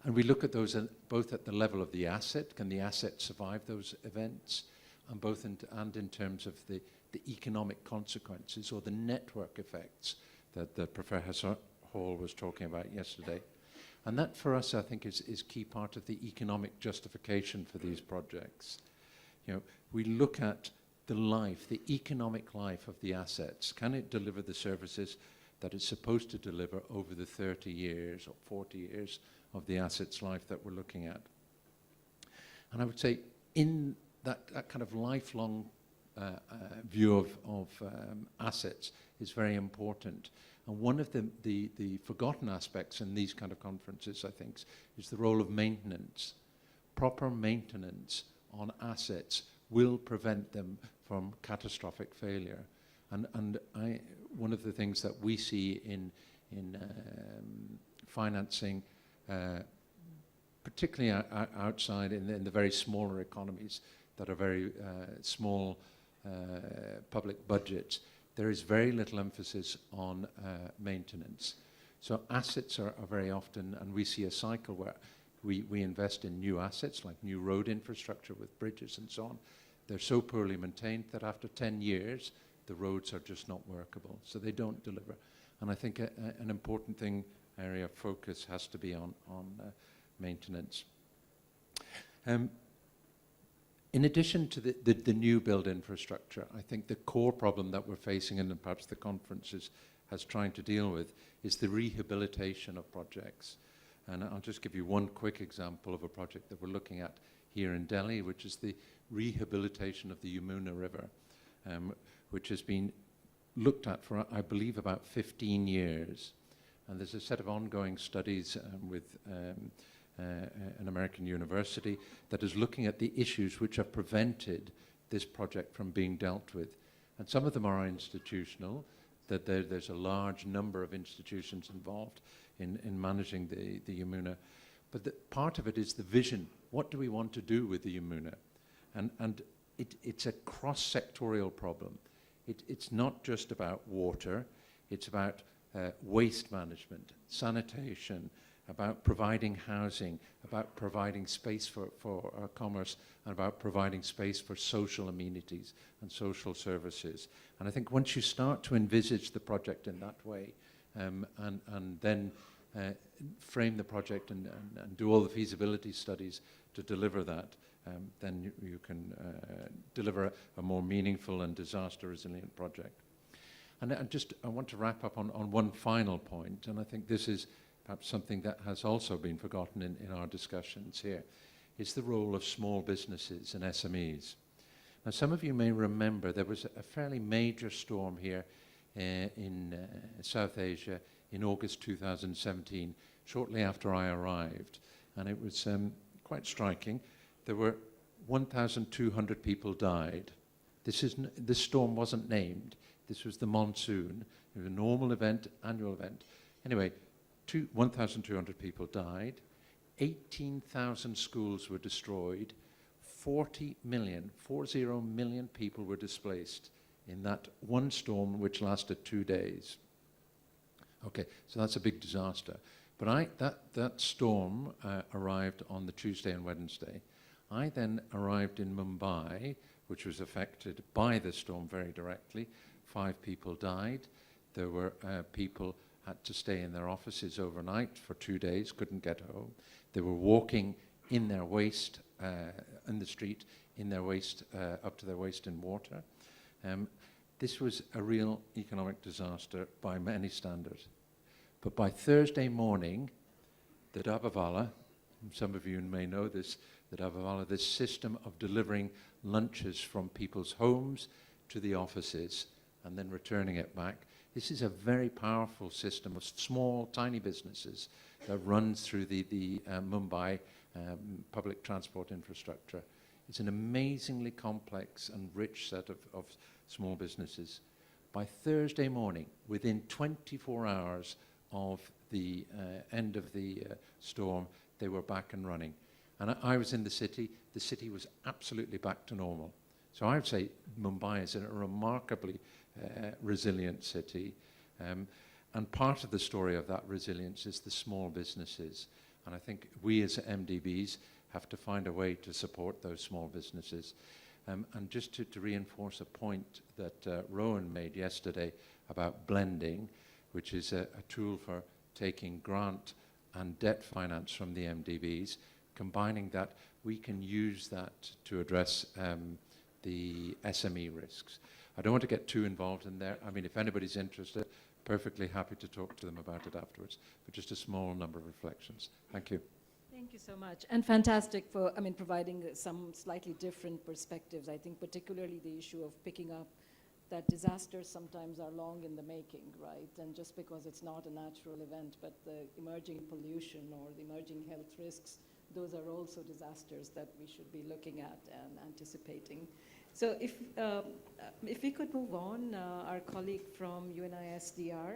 S7: And we look at those both at the level of the asset. Can the asset survive those events? And both in terms of the economic consequences or the network effects that Professor Hall was talking about yesterday. And that for us, I think, is key part of the economic justification for these projects. You know, we look at the economic life of the assets. Can it deliver the services that it's supposed to deliver over the 30 years or 40 years of the asset's life that we're looking at? And I would say in that kind of lifelong view of assets is very important. And one of the forgotten aspects in these kind of conferences, I think, is the role of maintenance. Proper maintenance on assets will prevent them from catastrophic failure. And one of the things that we see in financing, particularly outside in the very smaller economies that are very small public budgets, there is very little emphasis on maintenance. So assets are very often, and we see a cycle where we invest in new assets like new road infrastructure with bridges and so on. They're so poorly maintained that after 10 years, the roads are just not workable, so they don't deliver. And I think an important area of focus has to be on maintenance. In addition to the new build infrastructure, I think the core problem that we're facing, and perhaps the conference has trying to deal with, is the rehabilitation of projects. And I'll just give you one quick example of a project that we're looking at here in Delhi, which is the rehabilitation of the Yamuna River, which has been looked at for, I believe, about 15 years. And there's a set of ongoing studies with an American university that is looking at the issues which have prevented this project from being dealt with. And some of them are institutional, that there's a large number of institutions involved in managing the Yamuna. But part of it is the vision. What do we want to do with the Yamuna? And it's a cross-sectorial problem. It's not just about water. It's about waste management, sanitation, about providing housing, about providing space for commerce, and about providing space for social amenities and social services. And I think once you start to envisage the project in that way, and then frame the project and do all the feasibility studies to deliver that, then you can deliver a more meaningful and disaster-resilient project. And I want to wrap up on one final point, and I think this is perhaps something that has also been forgotten in our discussions here, is the role of small businesses and SMEs. Now, some of you may remember there was a fairly major storm here in South Asia in August 2017, shortly after I arrived, and it was quite striking. There were 1,200 people died. This storm wasn't named. This was the monsoon. It was a normal event, annual event. Anyway, 1,200 people died. 18,000 schools were destroyed, 40 million people were displaced in that one storm which lasted 2 days. Okay, so that's a big disaster. But that storm arrived on the Tuesday and Wednesday. I then arrived in Mumbai, which was affected by the storm very directly. 5 people died. There were people had to stay in their offices overnight for 2 days, couldn't get home. They were walking in their waist, in the street, in their waist, up to their waist in water. This was a real economic disaster by many standards. But by Thursday morning, the Dabbavala, some of you may know this, the Dabbavala, this system of delivering lunches from people's homes to the offices and then returning it back. This is a very powerful system of small, tiny businesses that runs through the Mumbai public transport infrastructure. It's an amazingly complex and rich set of small businesses. By Thursday morning, within 24 hours of the end of the storm, they were back and running. And I was in the city was absolutely back to normal. So I would say Mumbai is a remarkably resilient city. And part of the story of that resilience is the small businesses. And I think we as MDBs have to find a way to support those small businesses. And just to reinforce a point that Rowan made yesterday about blending, which is a tool for taking grant and debt finance from the MDBs, combining that, we can use that to address the SME risks. I don't want to get too involved in there. I mean, if anybody's interested, perfectly happy to talk to them about it afterwards, but just a small number of reflections. Thank you.
S2: Thank you so much. And fantastic for, providing some slightly different perspectives. I think particularly the issue of picking up that disasters sometimes are long in the making, right? And just because it's not a natural event, but the emerging pollution or the emerging health risks, those are also disasters that we should be looking at and anticipating. So if we could move on, our colleague from UNISDR,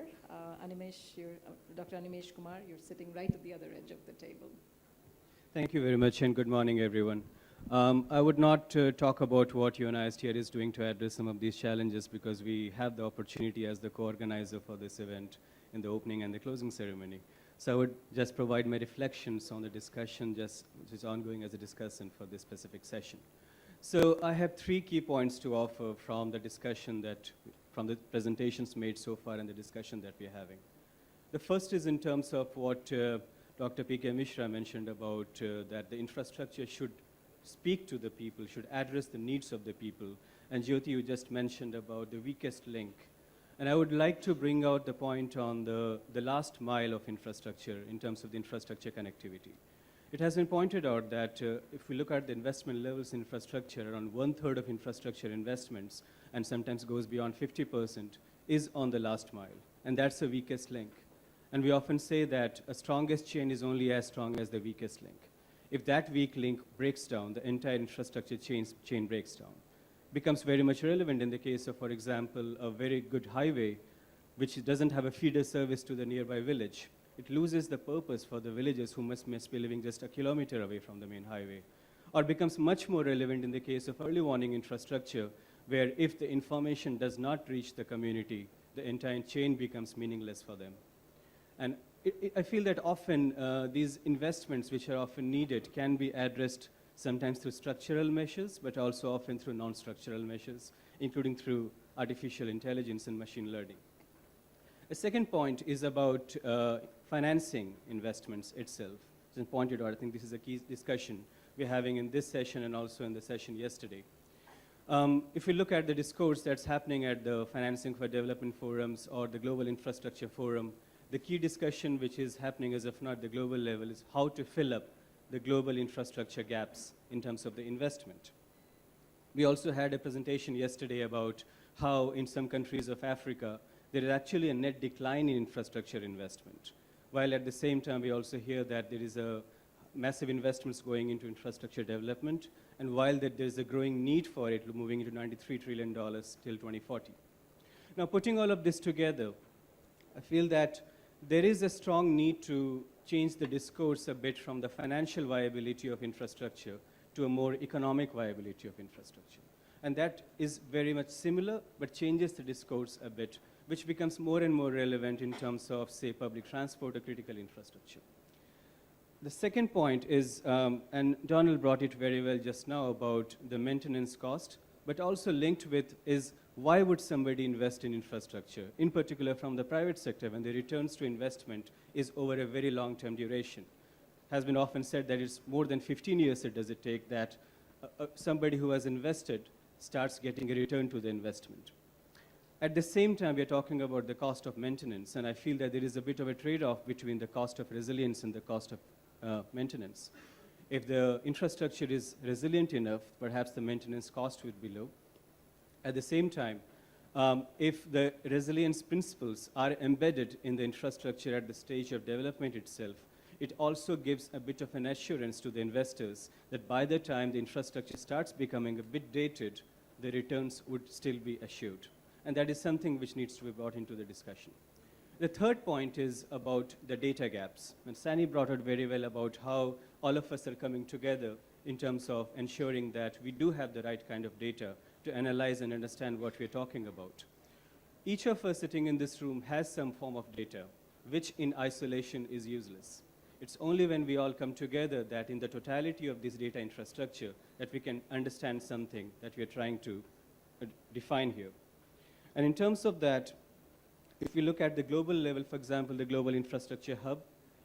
S2: Dr. Animesh Kumar, you're sitting right at the other edge of the table.
S8: Thank you very much, and good morning, everyone. I would not talk about what UNISDR is doing to address some of these challenges, because we have the opportunity as the co-organizer for this event in the opening and the closing ceremony. So I would just provide my reflections on the discussion, which is ongoing as a discussion for this specific session. So I have 3 key points to offer from the discussion from the presentations made so far and the discussion that we're having. The first is in terms of what Dr. P.K. Mishra mentioned about that the infrastructure should speak to the people, should address the needs of the people. And Jyoti, you just mentioned about the weakest link. And I would like to bring out the point on the last mile of infrastructure in terms of the infrastructure connectivity. It has been pointed out that if we look at the investment levels in infrastructure, around 1/3 of infrastructure investments, and sometimes goes beyond 50%, is on the last mile. And that's the weakest link. And we often say that a strongest chain is only as strong as the weakest link. If that weak link breaks down, the entire infrastructure chain breaks down. Becomes very much relevant in the case of, for example, a very good highway, which doesn't have a feeder service to the nearby village. It loses the purpose for the villagers who must be living just a kilometer away from the main highway. Or becomes much more relevant in the case of early warning infrastructure, where if the information does not reach the community, the entire chain becomes meaningless for them. And I feel that often these investments, which are often needed, can be addressed sometimes through structural measures, but also often through non-structural measures, including through artificial intelligence and machine learning. The second point is about financing investments itself. As pointed out, I think this is a key discussion we're having in this session and also in the session yesterday. If we look at the discourse that's happening at the Financing for Development forums or the Global Infrastructure Forum, the key discussion which is happening as of now at the global level is how to fill up the global infrastructure gaps in terms of the investment. We also had a presentation yesterday about how in some countries of Africa, there is actually a net decline in infrastructure investment. While at the same time, we also hear that there is a massive investments going into infrastructure development, and while that there is a growing need for it, moving into $93 trillion till 2040. Now, putting all of this together, I feel that there is a strong need to change the discourse a bit from the financial viability of infrastructure to a more economic viability of infrastructure. And that is very much similar, but changes the discourse a bit, which becomes more and more relevant in terms of, say, public transport or critical infrastructure. The second point is, and Donald brought it very well just now about the maintenance cost, but also linked with is why would somebody invest in infrastructure, in particular from the private sector when the returns to investment is over a very long-term duration. Has been often said that it's more than 15 years it does it take that somebody who has invested starts getting a return to the investment. At the same time, we are talking about the cost of maintenance, and I feel that there is a bit of a trade-off between the cost of resilience and the cost of maintenance. If the infrastructure is resilient enough, perhaps the maintenance cost would be low. At the same time, if the resilience principles are embedded in the infrastructure at the stage of development itself, it also gives a bit of an assurance to the investors that by the time the infrastructure starts becoming a bit dated, the returns would still be assured. And that is something which needs to be brought into the discussion. The third point is about the data gaps. And Sani brought out very well about how all of us are coming together in terms of ensuring that we do have the right kind of data to analyze and understand what we're talking about. Each of us sitting in this room has some form of data, which in isolation is useless. It's only when we all come together that in the totality of this data infrastructure that we can understand something that we're trying to define here. And in terms of that, if we look at the global level, for example, the Global Infrastructure Hub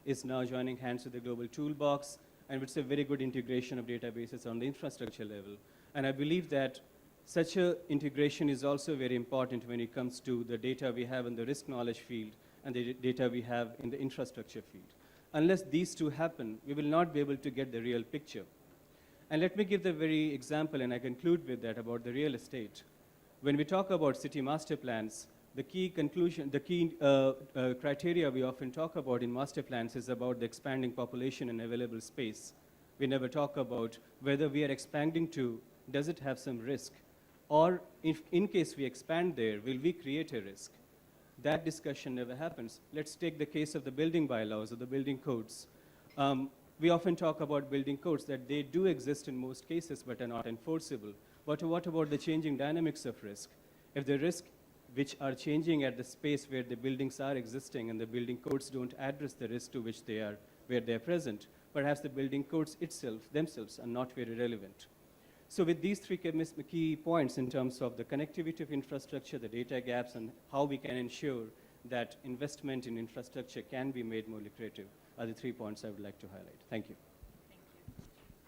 S8: is now joining hands with the Global Toolbox, and it's a very good integration of databases on the infrastructure level. And I believe that such an integration is also very important when it comes to the data we have in the risk knowledge field and the data we have in the infrastructure field. Unless these two happen, we will not be able to get the real picture. And let me give the very example, and I conclude with that, about the real estate. When we talk about city master plans, the key conclusion, the key criteria we often talk about in master plans is about the expanding population and available space. We never talk about whether we are expanding to, does it have some risk? Or if in case we expand there, will we create a risk? That discussion never happens. Let's take the case of the building bylaws or the building codes. We often talk about building codes that they do exist in most cases but are not enforceable. But what about the changing dynamics of risk? If the risk which are changing at the space where the buildings are existing and the building codes don't address the risk to which they are, where they are present, perhaps the building codes themselves are not very relevant. So with these three key points in terms of the connectivity of infrastructure, the data gaps, and how we can ensure that investment in infrastructure can be made more lucrative are the 3 points I would like to highlight. Thank you.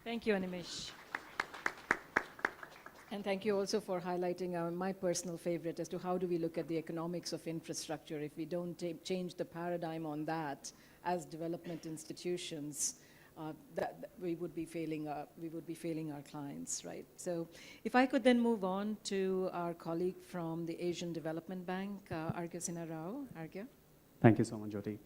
S2: Thank you, Animesh. And thank you also for highlighting my personal favorite as to how do we look at the economics of infrastructure. If we don't change the paradigm on that as development institutions, we would be failing our clients, right? So if I could then move on to our colleague from the Asian Development Bank, Arghya Sinha Rao. Arghya.
S9: Thank you so much, Jyoti.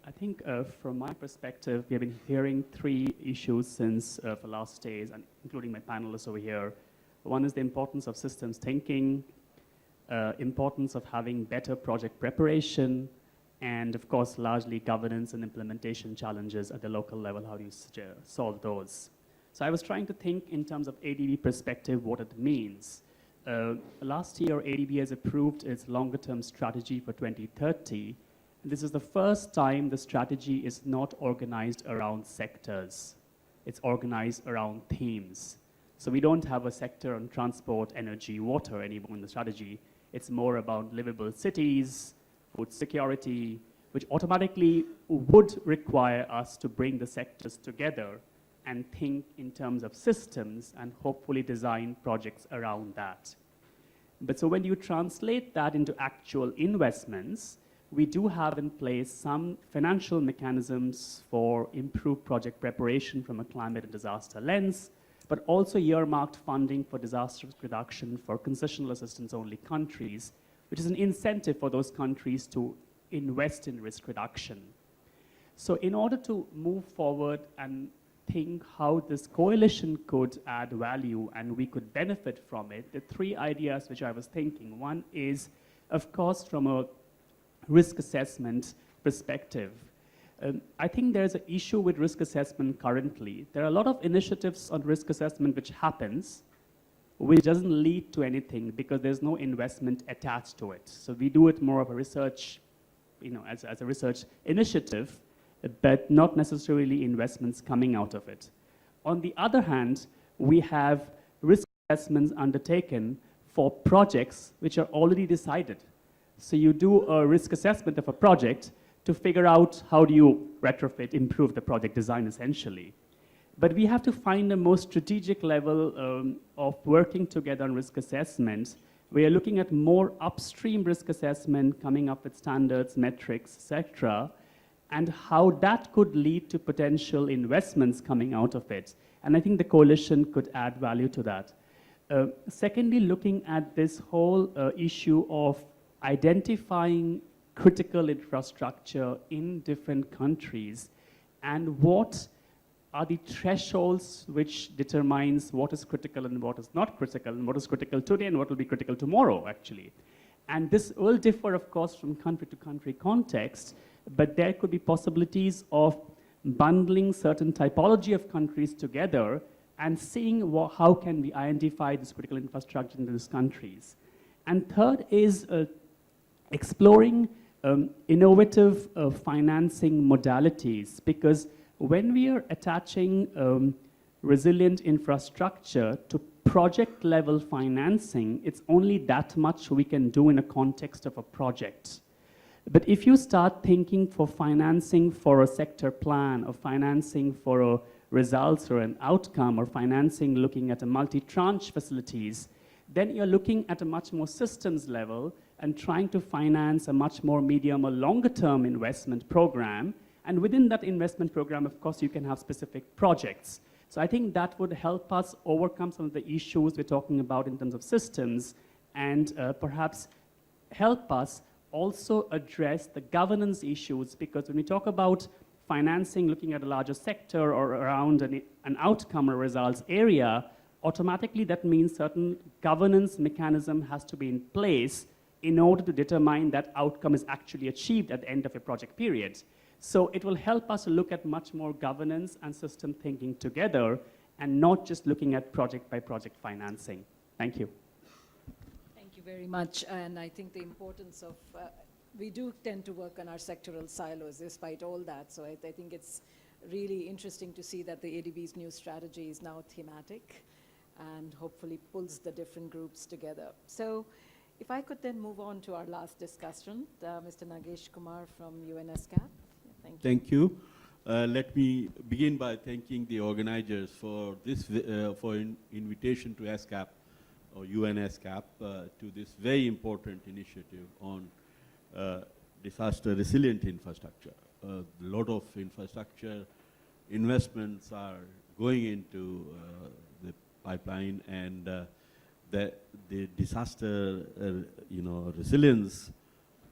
S9: I think from my perspective, we have been hearing three issues since for last days, and including my panelists over here. One is the importance of systems thinking, importance of having better project preparation, and of course, largely governance and implementation challenges at the local level. How do you solve those? So I was trying to think in terms of ADB perspective, what it means. Last year, ADB has approved its longer-term strategy for 2030. And this is the first time the strategy is not organized around sectors. It's organized around themes. So we don't have a sector on transport, energy, water anymore in the strategy. It's more about livable cities, food security, which automatically would require us to bring the sectors together and think in terms of systems and hopefully design projects around that. But so when you translate that into actual investments, we do have in place some financial mechanisms for improved project preparation from a climate and disaster lens, but also earmarked funding for disaster reduction for concessional assistance only countries, which is an incentive for those countries to invest in risk reduction. So in order to move forward and think how this coalition could add value and we could benefit from it, the three ideas which I was thinking. One is, of course, from a risk assessment perspective. I think there's an issue with risk assessment currently. There are a lot of initiatives on risk assessment which happens, which doesn't lead to anything because there's no investment attached to it. So we do it more of a research, as a research initiative, but not necessarily investments coming out of it. On the other hand, we have risk assessments undertaken for projects which are already decided. So you do a risk assessment of a project to figure out how do you retrofit, improve the project design essentially. But we have to find a more strategic level of working together on risk assessments. We are looking at more upstream risk assessment, coming up with standards, metrics, etc., and how that could lead to potential investments coming out of it. And I think the coalition could add value to that. Secondly, looking at this whole issue of identifying critical infrastructure in different countries and what are the thresholds which determines what is critical and what is not critical, and what is critical today and what will be critical tomorrow, actually. And this will differ, of course, from country to country context, but there could be possibilities of bundling certain typology of countries together and seeing how can we identify this critical infrastructure in these countries. And third is exploring innovative financing modalities, because when we are attaching resilient infrastructure to project level financing, it's only that much we can do in a context of a project. But if you start thinking for financing for a sector plan, or financing for a results or an outcome, or financing looking at a multi-tranche facilities, then you're looking at a much more systems level and trying to finance a much more medium or longer term investment program. And within that investment program, of course, you can have specific projects. So I think that would help us overcome some of the issues we're talking about in terms of systems, and perhaps help us also address the governance issues, because when we talk about financing looking at a larger sector or around an outcome or results area, automatically that means certain governance mechanism has to be in place in order to determine that outcome is actually achieved at the end of a project period. So it will help us to look at much more governance and system thinking together, and not just looking at project by project financing. Thank you.
S2: Thank you very much. And I think the importance of, we do tend to work on our sectoral silos despite all that. So I think it's really interesting to see that the ADB's new strategy is now thematic and hopefully pulls the different groups together. So if I could then move on to our last discussion, Mr. Nagesh Kumar from UNSCAP. Thank you.
S10: Thank you. Let me begin by thanking the organizers for this invitation to ASCAP or UNSCAP to this very important initiative on disaster resilient infrastructure. A lot of infrastructure investments are going into the pipeline, and the disaster resilience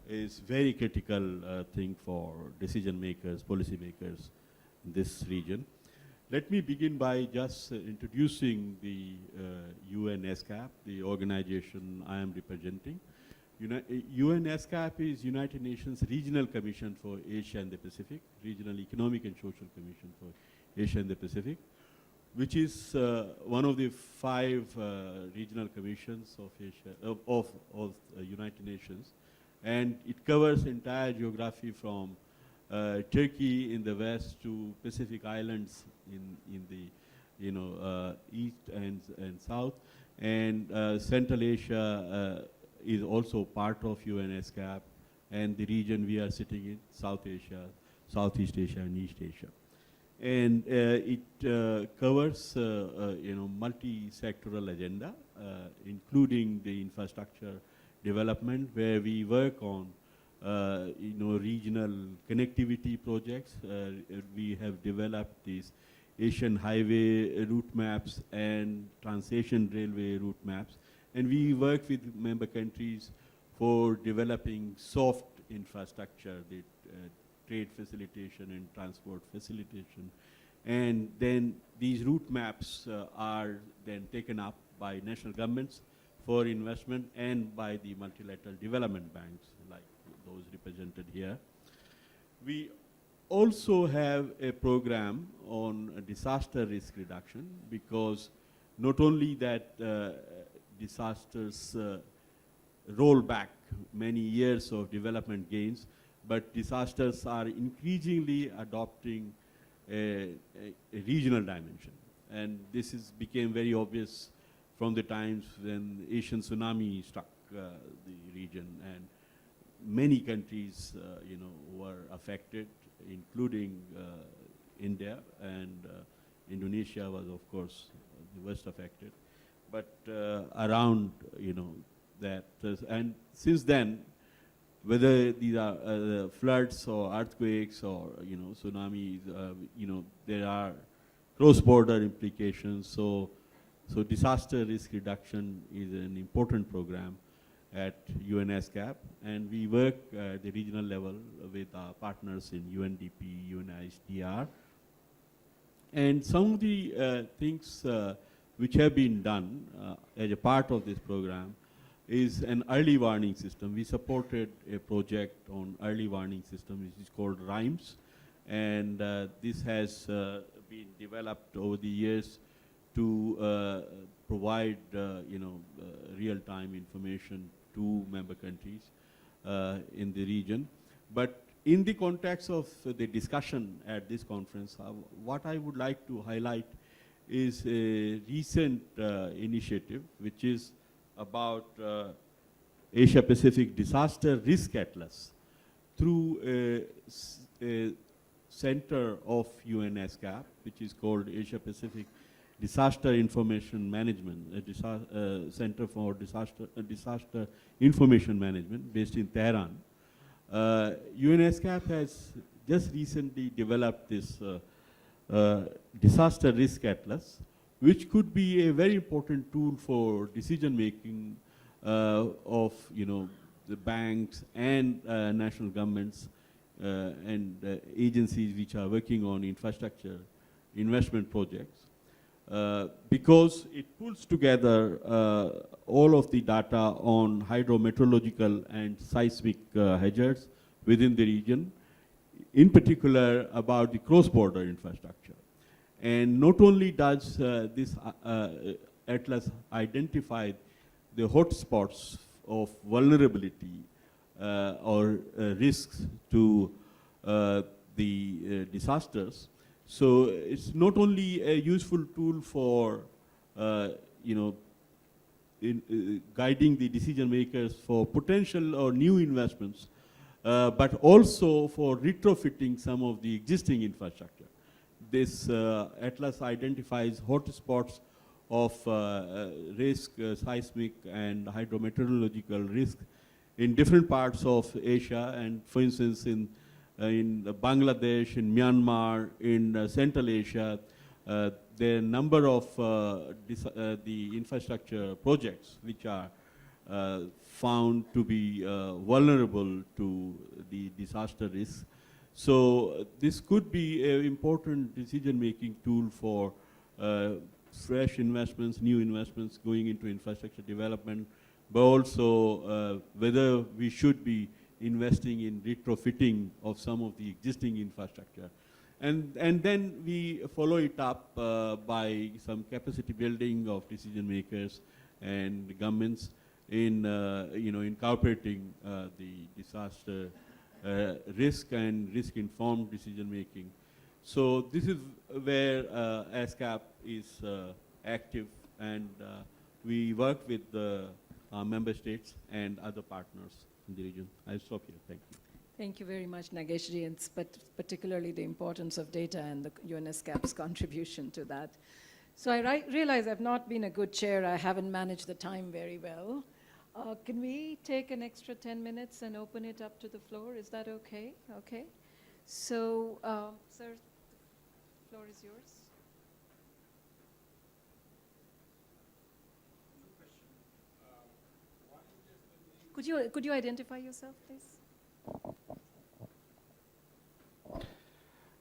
S10: is very critical thing for decision makers, policy makers in this region. Let me begin by just introducing the UNSCAP, the organization I am representing. UNSCAP is United Nations Regional Commission for Asia and the Pacific, Regional Economic and Social Commission for Asia and the Pacific, which is one of the 5 regional commissions of Asia, of United Nations. And it covers entire geography from Turkey in the west to Pacific Islands in the east and south. And Central Asia is also part of UNSCAP, and the region we are sitting in, South Asia, Southeast Asia, and East Asia. And it covers multi-sectoral agenda, including the infrastructure development, where we work on regional connectivity projects. We have developed these Asian highway route maps and Trans-Asian railway route maps, and we work with member countries for developing soft infrastructure, the trade facilitation and transport facilitation. And then these route maps are then taken up by national governments for investment and by the multilateral development banks, like those represented here. We also have a program on disaster risk reduction, because not only that disasters roll back many years of development gains, but disasters are increasingly adopting a regional dimension. And this became very obvious from the times when Asian tsunami struck the region, and many countries were affected, including India, and Indonesia was, of course, the worst affected. But around that, and since then, whether these are floods or earthquakes or tsunamis, there are cross-border implications. So disaster risk reduction is an important program at UNSCAP, and we work at the regional level with our partners in UNDP, UNISDR. And some of the things which have been done as a part of this program is an early warning system. We supported a project on early warning system, which is called RHYMES, and this has been developed over the years to provide real-time information to member countries in the region. But in the context of the discussion at this conference, what I would like to highlight is a recent initiative, which is about Asia-Pacific Disaster Risk Atlas through a center of UNSCAP, which is called Asia-Pacific Disaster Information Management, Center for Disaster Information Management based in Tehran. UNSCAP has just recently developed this Disaster Risk Atlas, which could be a very important tool for decision making of the banks and national governments and agencies which are working on infrastructure investment projects, because it pulls together all of the data on hydrometeorological and seismic hazards within the region, in particular about the cross-border infrastructure. And not only does this atlas identify the hotspots of vulnerability or risks to the disasters, so it's not only a useful tool for guiding the decision makers for potential or new investments, but also for retrofitting some of the existing infrastructure. This atlas identifies hotspots of risk, seismic and hydrometeorological risk in different parts of Asia, and for instance in Bangladesh, in Myanmar, in Central Asia, there are a number of the infrastructure projects which are found to be vulnerable to the disaster risk. So this could be an important decision-making tool for fresh investments, new investments going into infrastructure development, but also whether we should be investing in retrofitting of some of the existing infrastructure. And then we follow it up by some capacity building of decision makers and governments in incorporating the disaster risk and risk-informed decision making. So this is where ASCAP is active, and we work with our member states and other partners in the region. I'll stop here. Thank you.
S2: Thank you very much, Nageshji, and particularly the importance of data and the UNSCAP's contribution to that. So I realize I've not been a good chair. I haven't managed the time very well. Can we take an extra 10 minutes and open it up to the floor? Is that okay? Okay. So, sir, the floor is yours. Could you identify yourself, please?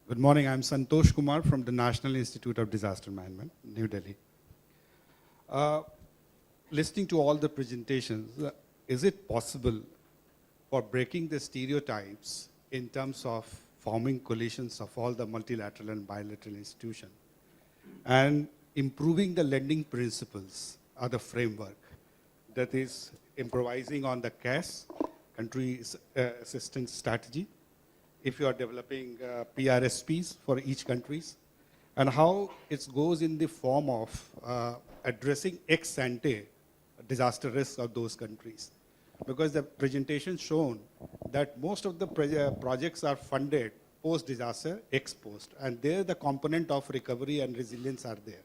S11: Good morning. I'm Santosh Kumar from the National Institute of Disaster Management, New Delhi. Listening to all the presentations, is it possible for breaking the stereotypes in terms of forming coalitions of all the multilateral and bilateral institutions. And improving the lending principles are the framework. That is improvising on the CAS, country assistance strategy, if you are developing PRSPs for each countries, and how it goes in the form of addressing ex ante disaster risks of those countries. Because the presentation shown that most of the projects are funded post-disaster, ex-post, and there the component of recovery and resilience are there.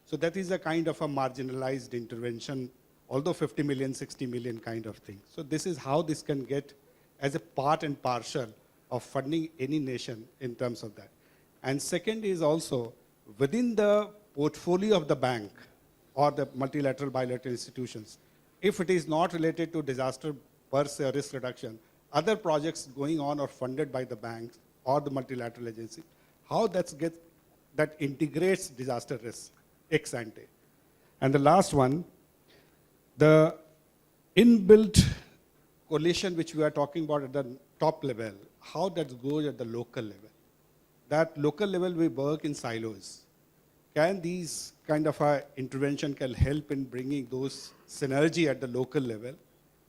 S11: So that is a kind of a marginalized intervention, although 50 million, 60 million kind of thing. So this is how this can get as a part and parcel of funding any nation in terms of that. And second is also within the portfolio of the bank or the multilateral bilateral institutions, if it is not related to disaster per se or risk reduction, other projects going on or funded by the banks or the multilateral agency, how that integrates disaster risk ex ante. And the last one, the inbuilt coalition which we are talking about at the top level, how that goes at the local level. That local level we work in silos. Can these kind of intervention can help in bringing those synergy at the local level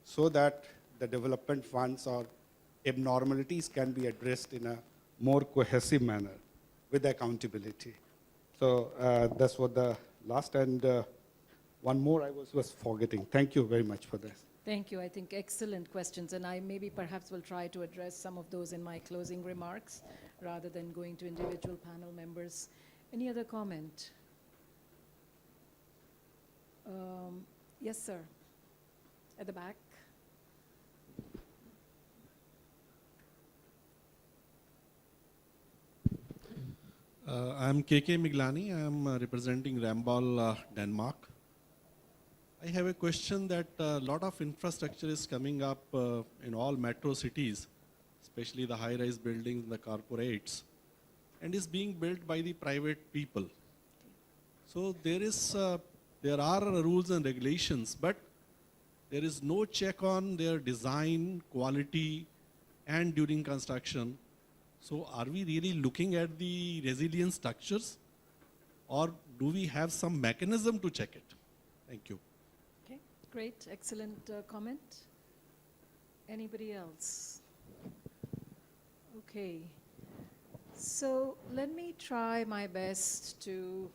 S11: so that the development funds or abnormalities can be addressed in a more cohesive manner with accountability. So that's what the last, and one more I was forgetting. Thank you very much for this.
S2: Thank you. I think excellent questions, and I maybe perhaps will try to address some of those in my closing remarks rather than going to individual panel members. Any other comment? Yes, sir. At the back.
S10: I'm KK Miglani. I'm representing Rambal, Denmark. I have a question that a lot of infrastructure is coming up in all metro cities, especially the high-rise buildings, the corporates, and is being built by the private people. So there are rules and regulations, but there is no check on their design, quality, and during construction. So are we really looking at the resilient structures, or do we have some mechanism to check it? Thank you.
S2: Okay, great, excellent comment. Anybody else? Okay, so let me try my best to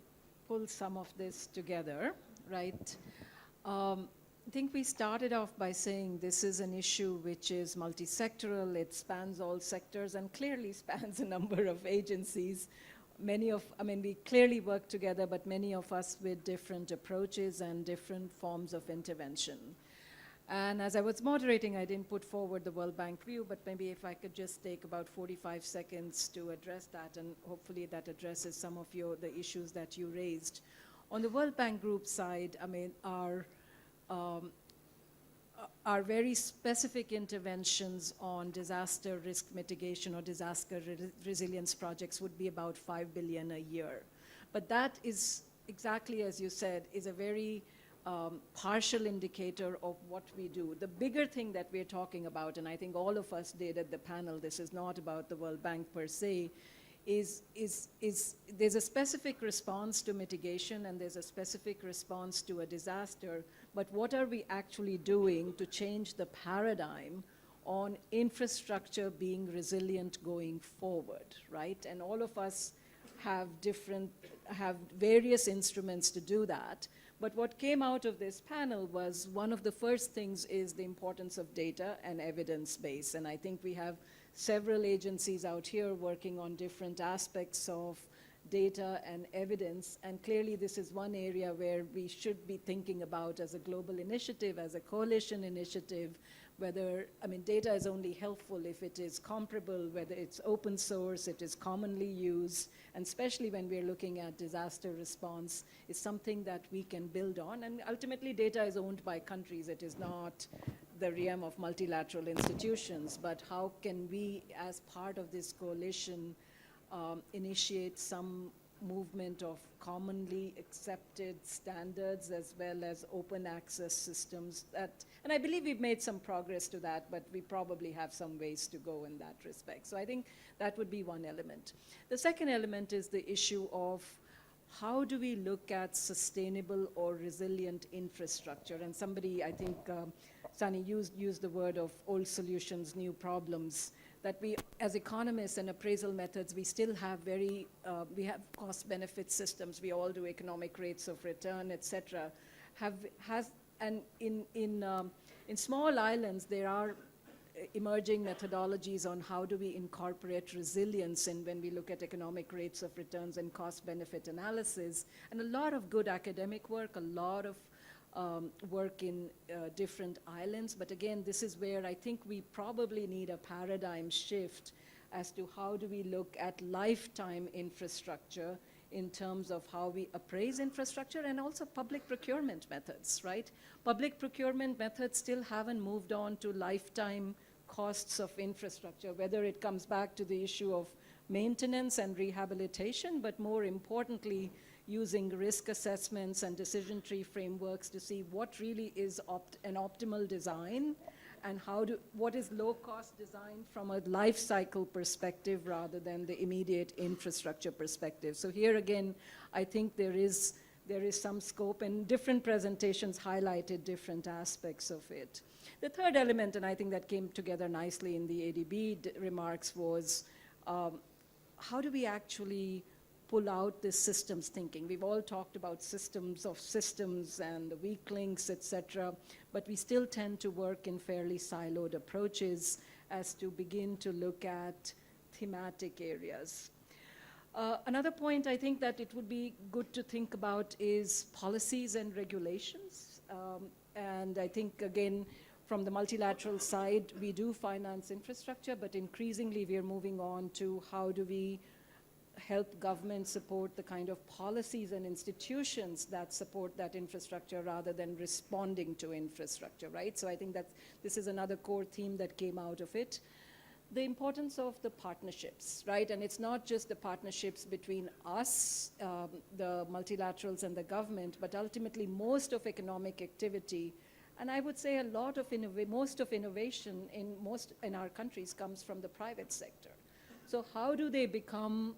S2: pull some of this together, right? I think we started off by saying this is an issue which is multi-sectoral, it spans all sectors and clearly spans a number of agencies. We clearly work together, but many of us with different approaches and different forms of intervention. And as I was moderating, I didn't put forward the World Bank view, but maybe if I could just take about 45 seconds to address that, and hopefully that addresses some of the issues that you raised. On the World Bank Group side, our very specific interventions on disaster risk mitigation or disaster resilience projects would be about $5 billion a year. But that is exactly as you said, is a very partial indicator of what we do. The bigger thing that we're talking about, and I think all of us did at the panel, this is not about the World Bank per se, is there's a specific response to mitigation and there's a specific response to a disaster, but what are we actually doing to change the paradigm on infrastructure being resilient going forward, right? And all of us have various instruments to do that. But what came out of this panel was one of the first things is the importance of data and evidence base. And I think we have several agencies out here working on different aspects of data and evidence. And clearly this is one area where we should be thinking about as a global initiative, as a coalition initiative, whether, data is only helpful if it is comparable, whether it's open source, it is commonly used, and especially when we're looking at disaster response, is something that we can build on. And ultimately data is owned by countries. It is not the realm of multilateral institutions, but how can we, as part of this coalition, initiate some movement of commonly accepted standards as well as open access systems. And I believe we've made some progress to that, but we probably have some ways to go in that respect. So I think that would be one element. The second element is the issue of how do we look at sustainable or resilient infrastructure? And somebody, I think, Sunny used the word of old solutions, new problems, that we, as economists and appraisal methods, we still have we have cost-benefit systems. We all do economic rates of return, et cetera. And in small islands, there are emerging methodologies on how do we incorporate resilience in when we look at economic rates of returns and cost-benefit analysis, and a lot of good academic work, a lot of work in different islands. But again, this is where I think we probably need a paradigm shift as to how do we look at lifetime infrastructure in terms of how we appraise infrastructure, and also public procurement methods, right? Public procurement methods still haven't moved on to lifetime costs of infrastructure, whether it comes back to the issue of maintenance and rehabilitation, but more importantly, using risk assessments and decision tree frameworks to see what really is an optimal design, and what is low-cost design from a life cycle perspective rather than the immediate infrastructure perspective. So here again, I think there is some scope, and different presentations highlighted different aspects of it. The third element, and I think that came together nicely in the ADB remarks, was how do we actually pull out this systems thinking? We've all talked about systems of systems and the weak links, et cetera, but we still tend to work in fairly siloed approaches as to begin to look at thematic areas. Another point I think that it would be good to think about is policies and regulations. And I think, again, from the multilateral side, we do finance infrastructure, but increasingly we are moving on to how do we help government support the kind of policies and institutions that support that infrastructure rather than responding to infrastructure, right? So I think that this is another core theme that came out of it. The importance of the partnerships, right? And it's not just the partnerships between us, the multilaterals and the government, but ultimately most of economic activity, and I would say a lot of most of innovation in our countries comes from the private sector. So how do they become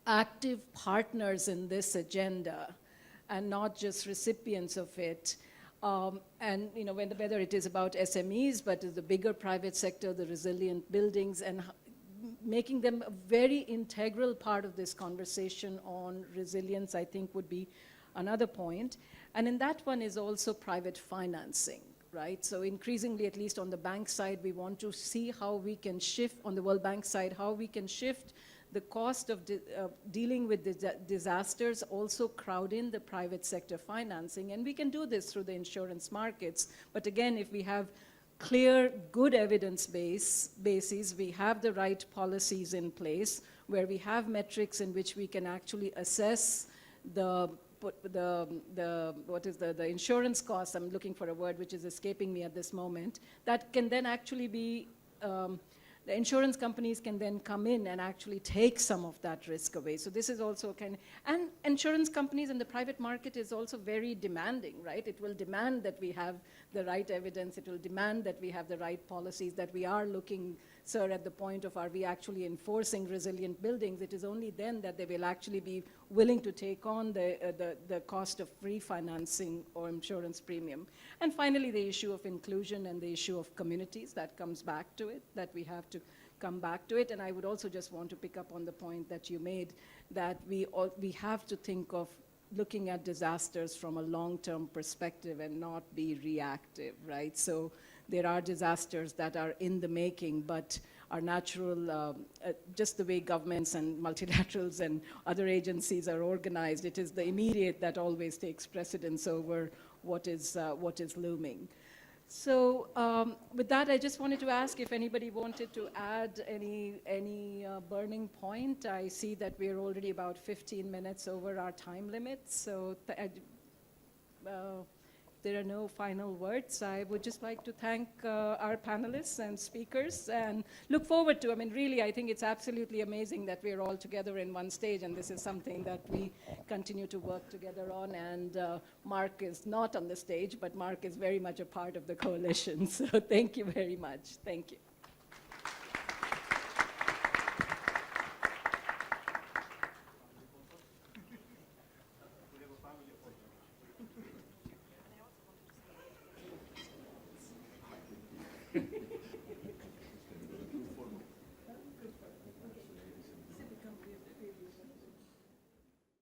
S2: active partners in this agenda and not just recipients of it? And whether it is about SMEs, but the bigger private sector, the resilient buildings, and making them a very integral part of this conversation on resilience, I think would be another point. And in that one is also private financing, right? So increasingly, at least on the bank side, we want to see how we can shift, on the World Bank side, how we can shift the cost of dealing with disasters, also crowd in the private sector financing. And we can do this through the insurance markets. But again, if we have clear, good evidence bases, we have the right policies in place, where we have metrics in which we can actually assess the insurance costs, I'm looking for a word which is escaping me at this moment, that can then actually be, the insurance companies can then come in and actually take some of that risk away. So this is also and insurance companies in the private market is also very demanding, right? It will demand that we have the right evidence, it will demand that we have the right policies, that we are looking, sir, at the point of are we actually enforcing resilient buildings. It is only then that they will actually be willing to take on the cost of refinancing or insurance premium. And finally, the issue of inclusion and the issue of communities, that comes back to it, that we have to come back to it. And I would also just want to pick up on the point that you made, that we have to think of looking at disasters from a long-term perspective and not be reactive, right? So there are disasters that are in the making, but are natural, just the way governments and multilaterals and other agencies are organized. It is the immediate that always takes precedence over what is looming. So with that, I just wanted to ask if anybody wanted to add any burning point. I see that we're already about 15 minutes over our time limit. So there are no final words. I would just like to thank our panelists and speakers and look forward to, I mean, really, I think it's absolutely amazing that we're all together in one stage, and this is something that we continue to work together on. And Mark is not on the stage, but Mark is very much a part of the coalition. So thank you very much. Thank you.